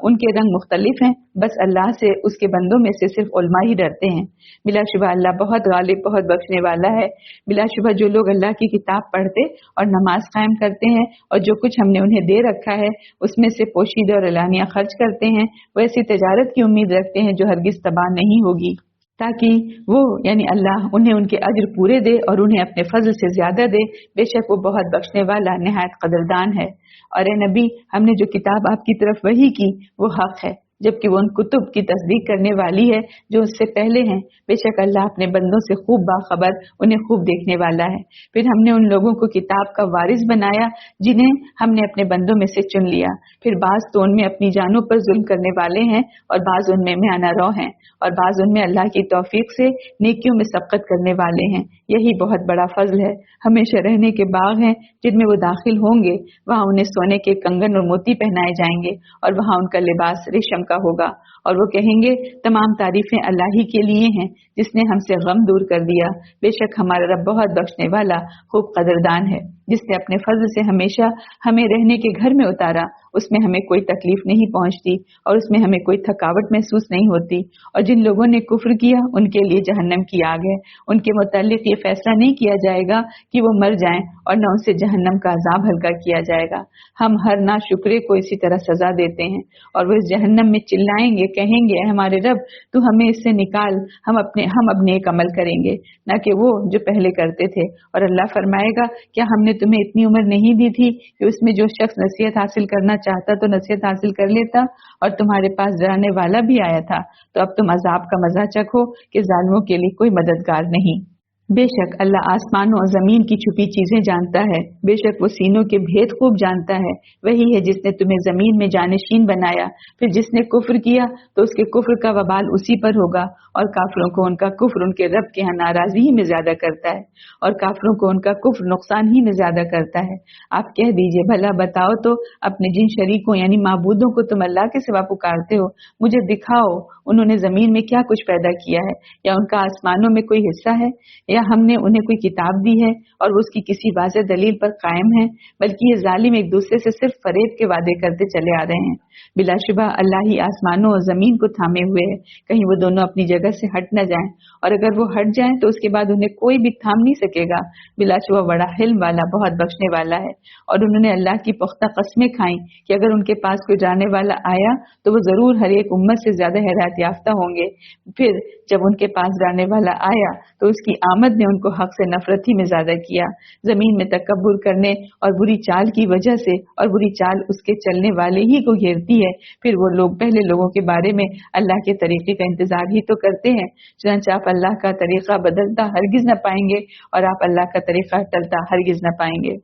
उनके रंग मुख्तलिफ हैं। बस अल्लाह से उसके बंदों में से सिर्फ उलमा ही डरते हैं। बिलाशुबा अल्लाह बहुत गालिब, बहुत बख्शने वाला है। बिलाशुबा जो लोग अल्लाह की किताब पढ़ते और नमाज कायम करते हैं और जो कुछ हमने उन्हें दे रखा है उसमें से पोशीदा और एलानिया खर्च करते हैं, वो ऐसी तजारत की उम्मीद रखते हैं जो हरगिज तबाह नहीं होगी, ताकि वो यानी अल्लाह उन्हें उनके अज्र पूरे दे और उन्हें अपने फजल से ज्यादा दे। बेशक वो बहुत बख्शने वाला निहायत कदरदान है। और ए नबी, हमने जो किताब आपकी तरफ वही की वो हक है, जबकि वो उन कुतुब की तस्दीक करने वाली है जो उससे पहले हैं। बेशक अल्लाह अपने बंदों से खूब बाखबर, उन्हें खूब देखने वाला है। फिर हमने उन लोगों को किताब का वारिस बनाया जिन्हें हमने अपने बंदों में से चुन लिया। फिर बाज तो उनमें अपनी जानों पर जुल्म करने वाले हैं और बाज उनमें म्यानारौ हैं, और बाज उनमें अल्लाह की तौफीक से नेकियों में सबकत करने वाले हैं। यही बहुत बड़ा फजल है। हमेशा रहने के बाग हैं जिनमें वो दाखिल होंगे, वहाँ उन्हें सोने के कंगन और मोती पहनाए जाएंगे और वहाँ उनका लिबास रेशम का होगा। और वो कहेंगे तमाम तारीफें अल्लाह ही के लिए हैं जिसने हमसे गम दूर कर दिया। बेशक हमारा रब बहुत बख्शने वाला, खूब कदरदान है। जिसने अपने फजल से हमेशा हमें रहने के घर में उतारा, उसमें हमें कोई तकलीफ नहीं पहुंचती और उसमें हमें कोई थकावट महसूस नहीं होती। और जिन लोगों ने कुफ्र किया उनके लिए जहन्नम की आग है। उनके मुताल्लिक ये फैसला नहीं किया जाएगा कि वो मर जाएं और न उनसे जहन्नम का अजाब हल्का किया जाएगा। हम हर नाशुक्रे को इसी तरह सजा देते हैं और वो इस जहन्नम में चिल्लाएंगे, कहेंगे हमारे रब तू हमें इससे निकाल, हम अब नेक अमल करेंगे न कि वो जो पहले करते थे। और अल्लाह फरमाएगा क्या हमने तुम्हें इतनी उम्र नहीं दी थी कि उसमें जो शख्स नसीहत हासिल करना चाहता तो नसीहत हासिल कर लेता, और तुम्हारे पास डराने वाला भी आया था, तो अब तुम अजाब का मजा चखो कि जालिमों के लिए कोई मददगार नहीं। बेशक अल्लाह आसमानों और जमीन की छुपी चीजें जानता है, बेशक वो सीनों के भेद खूब जानता है। वही है जिसने तुम्हें जमीन में जानशीन बनाया। फिर जिसने कुफ्र किया तो उसके कुफ्र का वबाल उसी पर होगा, और काफिरों को उनका कुफ्र उनके रब के यहाँ नाराजगी ही में ज्यादा करता है, और काफिरों को उनका कुफ्र नुकसान ही में ज्यादा करता है। आप कह दीजिए भला बताओ तो अपने जिन शरीकों यानी माबूदों को तुम अल्लाह के सिवा पुकारते हो, मुझे दिखाओ उन्होंने जमीन में क्या कुछ पैदा किया है, या उनका आसमानों में कोई हिस्सा है, या हमने उन्हें कोई किताब दी है और वो उसकी किसी वाज़ेह दलील पर कायम है। बल्कि ये जालिम एक दूसरे से सिर्फ फरेब के वादे करते चले आ रहे हैं। बिलाशुबा अल्लाह ही आसमानों और जमीन को थामे हुए है, कहीं वो दोनों अपनी जगह से हट न जाएं, और अगर वो हट जाएं तो उसके बाद उन्हें कोई भी थाम नहीं सकेगा। बिलाशुबा बड़ा हिल्म वाला, बहुत बख्शने वाला है। और उन्होंने अल्लाह की पुख्ता कस्में खाई कि अगर उनके पास कोई जाने वाला आया तो वो जरूर हर एक उम्मत से ज्यादा हैरत याफ्ता होंगे। फिर जब उनके पास जाने वाला आया तो उसकी आमद ने उनको हक से नफरत ही में ज्यादा किया। जमीन में तकब्बुर करने और बुरी चाल की वजह से, और बुरी चाल उसके चलने वाले ही को घेरती है। फिर वो लोग पहले लोगों के बारे में अल्लाह के तरीके का इंतजार ही तो करते हैं। चुनांचे आप अल्लाह का तरीका बदलता हरगिज न पाएंगे और आप अल्लाह का तरीका टलता हरगिज न पाएंगे।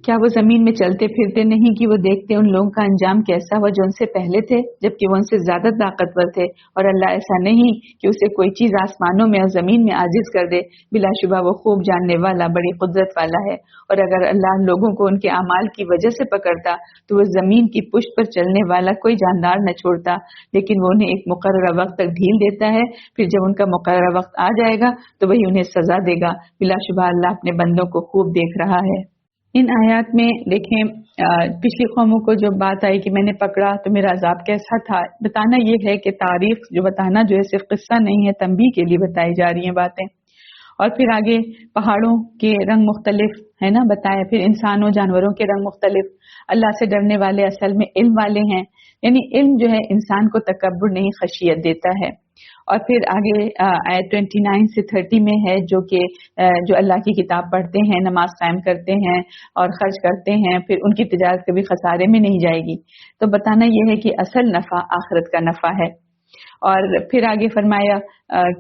क्या वो जमीन में चलते फिरते नहीं कि वो देखते उन लोगों का अंजाम कैसा हुआ जो उनसे पहले थे, जबकि वो उनसे ज्यादा ताकतवर थे। और अल्लाह ऐसा नहीं कि उसे कोई चीज आसमानों में और जमीन में आजिज कर दे। बिलाशुबा वो खूब जानने वाला, बड़ी कुदरत वाला है। और अगर अल्लाह लोगों को उनके अमाल की वजह से पकड़ता तो वो जमीन की पुष्ट पर चलने वाला कोई जानदार न छोड़ता, लेकिन वो उन्हें एक मुकर्ररा वक्त तक ढील देता है। फिर जब उनका मुकर्ररा वक्त आ जाएगा तो वही उन्हें सजा देगा। बिलाशुबा अल्लाह अपने बंदों को खूब देख रहा है। इन आयात में देखें, पिछली कौमों को जो बात आई कि मैंने पकड़ा तो मेरा अजाब कैसा था, बताना ये है कि तारीख जो बताना जो है सिर्फ किस्सा नहीं है, तंबीह के लिए बताई जा रही हैं बातें। और फिर आगे पहाड़ों के रंग मुख्तलिफ है ना बताया, फिर इंसानों जानवरों के रंग मुख्तलिफ। अल्लाह से डरने वाले असल में इल्म वाले हैं, यानी इल्म जो है इंसान को तकब्बुर नहीं खशियत देता है। اور پھر آگے آیت 29 سے 30 میں ہے جو کہ جو اللہ کی کتاب پڑھتے ہیں، نماز قائم کرتے ہیں اور خرچ کرتے ہیں، پھر ان کی تجارت کبھی خسارے میں نہیں جائے گی. تو بتانا یہ ہے کہ اصل نفع آخرت کا نفع ہے. اور پھر آگے فرمایا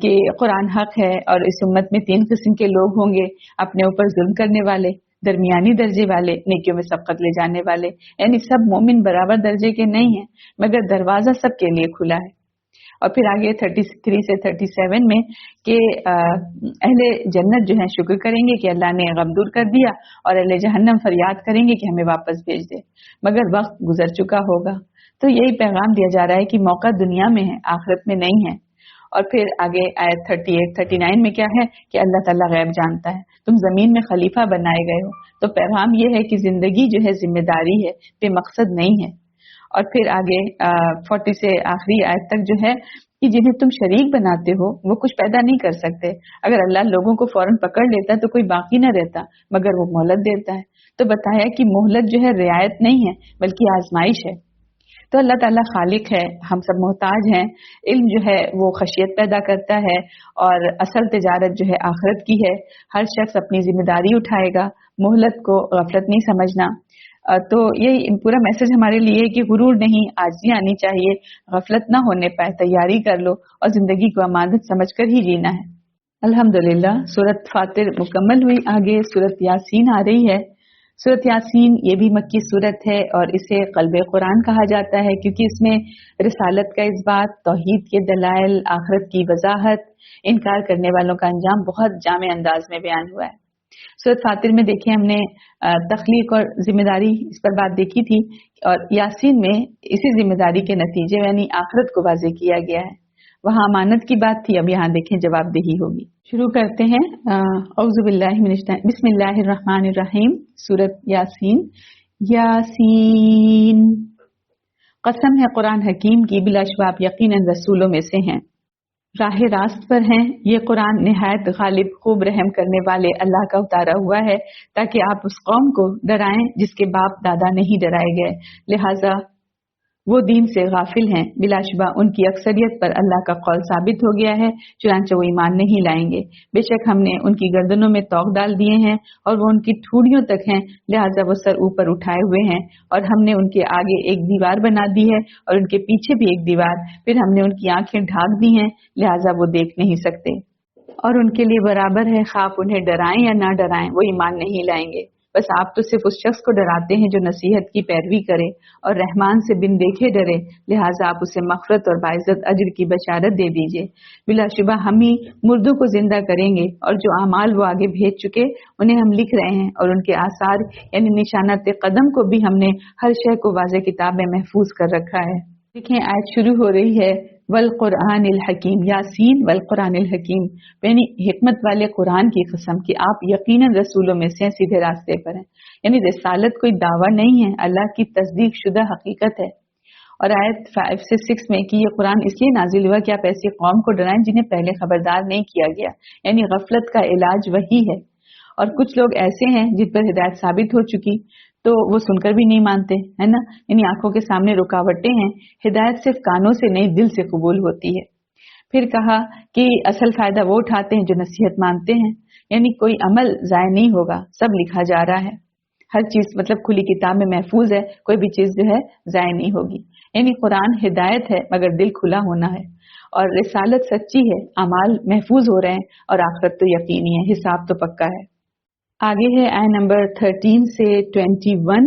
کہ قرآن حق ہے اور اس امت میں 3 قسم کے لوگ ہوں گے: اپنے اوپر ظلم کرنے والے، درمیانی درجے والے، نیکیوں میں سبقت لے جانے والے. یعنی سب مومن برابر درجے کے نہیں ہیں، مگر دروازہ سب کے لیے کھلا ہے. اور پھر آگے 33 سے 37 میں کہ اہل جنت جو ہیں شکر کریں گے کہ اللہ نے غم دور کر دیا، اور اہل جہنم فریاد کریں گے کہ ہمیں واپس بھیج دے، مگر وقت گزر چکا ہوگا. تو یہی پیغام دیا جا رہا ہے کہ موقع دنیا میں ہے، آخرت میں نہیں ہے. اور پھر آگے آیت 38-39 میں کیا ہے کہ اللہ تعالیٰ غیب جانتا ہے، تم زمین میں خلیفہ بنائے گئے ہو. تو پیغام یہ ہے کہ زندگی جو ہے ذمہ داری ہے، بے مقصد نہیں ہے. اور پھر آگے 40 سے آخری آیت تک جو ہے کہ جنہیں تم شریک بناتے ہو وہ کچھ پیدا نہیں کر سکتے. اگر اللہ لوگوں کو فوراً پکڑ لیتا تو کوئی باقی نہ رہتا، مگر وہ مہلت دیتا ہے. تو بتایا کہ مہلت جو ہے رعایت نہیں ہے بلکہ آزمائش ہے. تو اللہ تعالیٰ خالق ہے، ہم سب محتاج ہیں. علم جو ہے وہ خشیت پیدا کرتا ہے، اور اصل تجارت جو ہے آخرت کی ہے. ہر شخص اپنی ذمہ داری اٹھائے گا، مہلت کو غفلت نہیں سمجھنا. تو یہ پورا میسج ہمارے لیے کہ غرور نہیں، عاجزی آنی چاہیے. غفلت نہ ہونے پائے، تیاری کر لو اور زندگی کو امانت سمجھ کر ہی جینا ہے. الحمدللہ سورۃ فاطر مکمل ہوئی. آگے سورۃ یاسین آ رہی ہے. سورۃ یاسین یہ بھی مکی سورت ہے اور اسے قلب قرآن کہا جاتا ہے، کیونکہ اس میں رسالت کا اس بات، توحید کے دلائل، آخرت کی وضاحت، انکار کرنے والوں کا انجام بہت جامع انداز میں بیان ہوا ہے. سورۃ فاطر میں دیکھیں ہم نے تخلیق اور ذمہ داری اس پر بات دیکھی تھی، اور یاسین میں اسی ذمہ داری کے نتیجے یعنی آخرت کو واضح کیا گیا ہے. وہاں امانت کی بات تھی، اب یہاں دیکھیں جواب دہی ہوگی. شروع کرتے ہیں. اعوذ باللہ من الشیطان، بسم اللہ الرحمن الرحیم. سورۃ یاسین. یاسین، قسم ہے قرآن حکیم کی، بلا شبہ آپ یقیناً رسولوں میں سے ہیں، راہ راست پر ہیں. یہ قرآن نہایت غالب، خوب رحم کرنے والے اللہ کا اتارا ہوا ہے، تاکہ آپ اس قوم کو ڈرائیں جس کے باپ دادا نہیں ڈرائے گئے، لہٰذا وہ دین سے غافل ہیں. بلا شبہ ان کی اکثریت پر اللہ کا قول ثابت ہو گیا ہے، چنانچہ وہ ایمان نہیں لائیں گے. بے شک ہم نے ان کی گردنوں میں توق ڈال دیے ہیں اور وہ ان کی ٹھوڑیوں تک ہیں، لہٰذا وہ سر اوپر اٹھائے ہوئے ہیں. اور ہم نے ان کے آگے ایک دیوار بنا دی ہے اور ان کے پیچھے بھی ایک دیوار. پھر ہم نے ان کی آنکھیں ڈھانک دی ہیں، لہٰذا وہ دیکھ نہیں سکتے. اور ان کے لیے برابر ہے خواہ انہیں ڈرائیں یا نہ ڈرائیں، وہ ایمان نہیں لائیں گے. بس آپ تو صرف اس شخص کو ڈراتے ہیں جو نصیحت کی پیروی کرے اور رحمان سے بن دیکھے ڈرے، لہٰذا آپ اسے مغفرت اور باعزت اجر کی بشارت دے دیجئے. بلا شبہ ہم ہی مردوں کو زندہ کریں گے، اور جو اعمال وہ آگے بھیج چکے انہیں ہم لکھ رہے ہیں، اور ان کے آثار یعنی نشانات قدم کو بھی ہم نے ہر شے کو واضح کتاب میں محفوظ کر رکھا ہے. دیکھیں آیت شروع ہو رہی ہے والقرآن الحکیم، یاسین والقرآن الحکیم، یعنی حکمت والے قرآن کی قسم کہ آپ یقیناً رسولوں میں سے سیدھے راستے پر ہیں. یعنی رسالت کوئی دعویٰ نہیں ہے، اللہ کی تصدیق شدہ حقیقت ہے. اور آیت 5 سے 6 میں کہ یہ قرآن اس لیے نازل ہوا کہ آپ ایسی قوم کو ڈرائیں جنہیں پہلے خبردار نہیں کیا گیا، یعنی غفلت کا علاج وہی ہے. اور کچھ لوگ ایسے ہیں جن پر ہدایت ثابت ہو چکی تو وہ سن کر بھی نہیں مانتے، ہے نا. یعنی آنکھوں کے سامنے رکاوٹیں ہیں، ہدایت صرف کانوں سے نہیں دل سے قبول ہوتی ہے. پھر کہا کہ اصل فائدہ وہ اٹھاتے ہیں جو نصیحت مانتے ہیں، یعنی کوئی عمل ضائع نہیں ہوگا، سب لکھا جا رہا ہے، ہر چیز مطلب کھلی کتاب میں محفوظ ہے، کوئی بھی چیز جو ہے ضائع نہیں ہوگی. یعنی قرآن ہدایت ہے مگر دل کھلا ہونا ہے، اور رسالت سچی ہے، اعمال محفوظ ہو رہے ہیں، اور آخرت تو یقینی ہے، حساب تو پکا ہے. آگے ہے آیت نمبر 13 سے 21.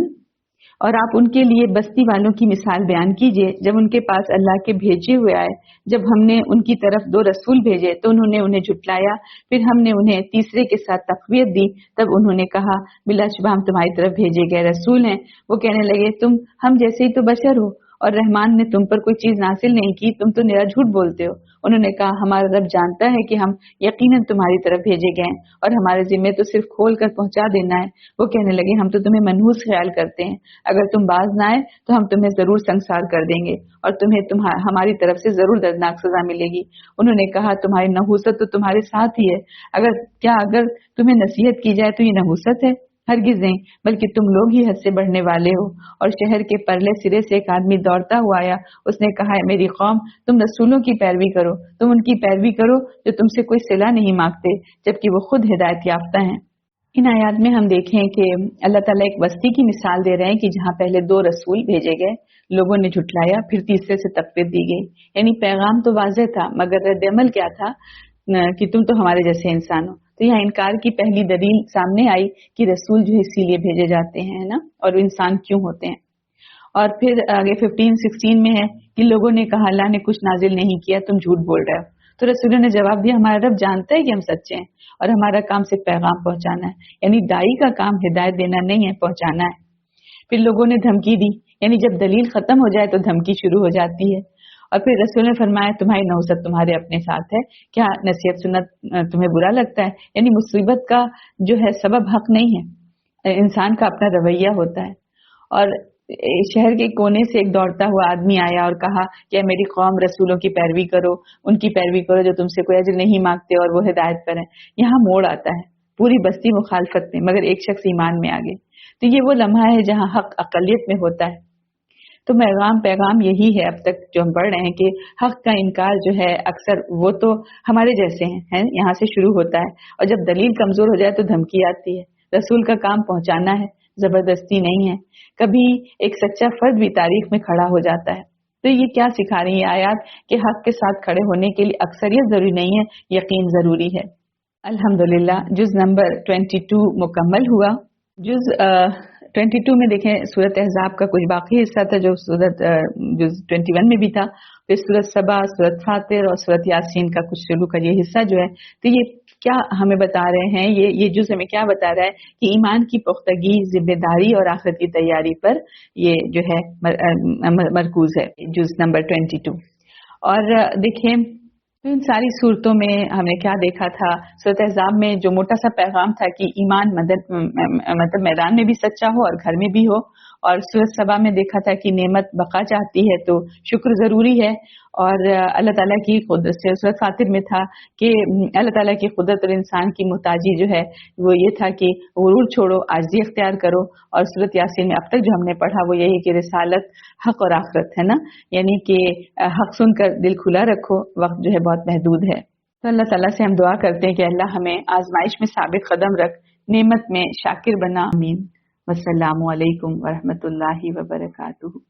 اور آپ ان کے لیے بستی والوں کی مثال بیان کیجئے جب ان کے پاس اللہ کے بھیجے ہوئے آئے. جب ہم نے ان کی طرف 2 رسول بھیجے تو انہوں نے انہیں جھٹلایا، پھر ہم نے انہیں تیسرے کے ساتھ تقویت دی. تب انہوں نے کہا بلا شبہ ہم تمہاری طرف بھیجے گئے رسول ہیں. وہ کہنے لگے تم ہم جیسے ہی تو بشر ہو، اور رحمان نے تم پر کوئی چیز نازل نہیں کی، تم تو نرا جھوٹ بولتے ہو. انہوں نے کہا ہمارا رب جانتا ہے کہ ہم یقیناً تمہاری طرف بھیجے گئے ہیں، اور ہمارے ذمے تو صرف کھول کر پہنچا دینا ہے. وہ کہنے لگے ہم تو تمہیں منحوس خیال کرتے ہیں، اگر تم باز نہ آئے تو ہم تمہیں ضرور سنسار کر دیں گے، اور تمہیں ہماری طرف سے ضرور دردناک سزا ملے گی. انہوں نے کہا تمہاری نحوست تو تمہارے ساتھ ہی ہے، اگر تمہیں نصیحت کی جائے تو یہ نحوست ہے؟ हरगिज़ नहीं, बल्कि तुम लोग ही हद से बढ़ने वाले हो। और शहर के परले सिरे से एक आदमी दौड़ता हुआ आया, उसने कहा, मेरी कौम, तुम रसूलों की पैरवी करो, तुम उनकी पैरवी करो जो तुमसे कोई सिला नहीं मांगते, जबकि वो खुद हिदायत याफ्ता हैं। इन आयात में हम देखें कि अल्लाह ताला एक बस्ती की मिसाल दे रहे हैं कि जहाँ पहले 2 रसूल भेजे गए, लोगों ने झुटलाया, फिर तीसरे से तकरीर दी गई। यानी पैगाम तो वाज़ेह था, मगर रद्द-ए-अमल क्या था कि तुम तो हमारे जैसे इंसान हो। तो यहाँ इनकार की पहली दलील सामने आई कि रसूल जो है इसीलिए भेजे जाते हैं, है ना, और इंसान क्यों होते हैं। और फिर आगे 15-16 में है कि लोगों ने कहा, अल्लाह ने कुछ नाजिल नहीं किया, तुम झूठ बोल रहे हो। तो रसूलों ने जवाब दिया, हमारा रब जानता है कि हम सच्चे हैं और हमारा काम सिर्फ पैगाम पहुंचाना है। यानी दाई का काम हिदायत देना नहीं है, पहुंचाना है। फिर लोगों ने धमकी दी, यानी जब दलील खत्म हो जाए तो धमकी शुरू हो जाती है। और फिर रसूल ने फरमाया, तुम्हारी नौसत तुम्हारे अपने साथ है, क्या नसीहत सुन्नत तुम्हें बुरा लगता है? यानी मुसीबत का जो है सबब हक नहीं है, इंसान का अपना रवैया होता है। और शहर के कोने से एक दौड़ता हुआ आदमी आया और कहा, क्या मेरी कौम, रसूलों की पैरवी करो, उनकी पैरवी करो जो तुमसे कोई अजर नहीं मांगते और वो हिदायत पर है। यहाँ मोड़ आता है, पूरी बस्ती मुखालफत में, मगर एक शख्स ईमान में आ गए। तो ये वो लम्हा है जहाँ हक अकलियत में होता है। तो पैगाम यही है अब तक जो हम पढ़ रहे हैं कि हक का इनकार जो है अक्सर वो तो हमारे जैसे हैं, यहाँ से शुरू होता है। और जब दलील कमजोर हो जाए तो धमकी आती है। रसूल का काम पहुंचाना है, जबरदस्ती नहीं है। कभी एक सच्चा फर्द भी तारीख में खड़ा हो जाता है। तो ये क्या सिखा रही है आयात कि हक के साथ खड़े होने के लिए अक्सरियत जरूरी नहीं है, यकीन जरूरी है। अल्हम्दुलिल्लाह, जुज नंबर 22 मुकम्मल हुआ। जुज 22 में देखें, सूरत अहज़ाब का कुछ बाकी हिस्सा था जो सूरत जुज 21 में भी था। फिर सूरत सबा, सूरत फातिर और सूरत यासीन का कुछ शुरू का ये हिस्सा जो है, तो ये क्या हमें बता रहे हैं, ये जुज हमें क्या बता रहा है कि ईमान की पुख्तगी, जिम्मेदारी और आखिरत की तैयारी पर ये जो है मरकूज है, जुज नंबर 22। और देखें, तो इन सारी सूरतों में हमने क्या देखा था। सूरत अहज़ाब में जो मोटा सा पैगाम था कि ईमान मतलब मैदान में भी सच्चा हो और घर में भी हो। और सूरत सबा में देखा था कि नेमत बका चाहती है तो शुक्र जरूरी है। और अल्लाह ताला की कुदरत से सूरत फातिर में था कि अल्लाह ताला की कुदरत और इंसान की मुताजी जो है वो ये था कि गुरूर छोड़ो, आजिज़ी इख्तियार करो। और सूरत यासीन में अब तक जो हमने पढ़ा वो यही कि रिसालत, हक और आखिरत है ना, यानी कि हक सुनकर दिल खुला रखो, वक्त जो है बहुत महदूद है। तो अल्लाह ताला से हम दुआ करते हैं कि अल्लाह हमें आजमाइश में साबित कदम रख, नेमत में शाकिर बना। आमीन। वस्सलामु अलैकुम वरहमतुल्लाहि वबरकातुहू।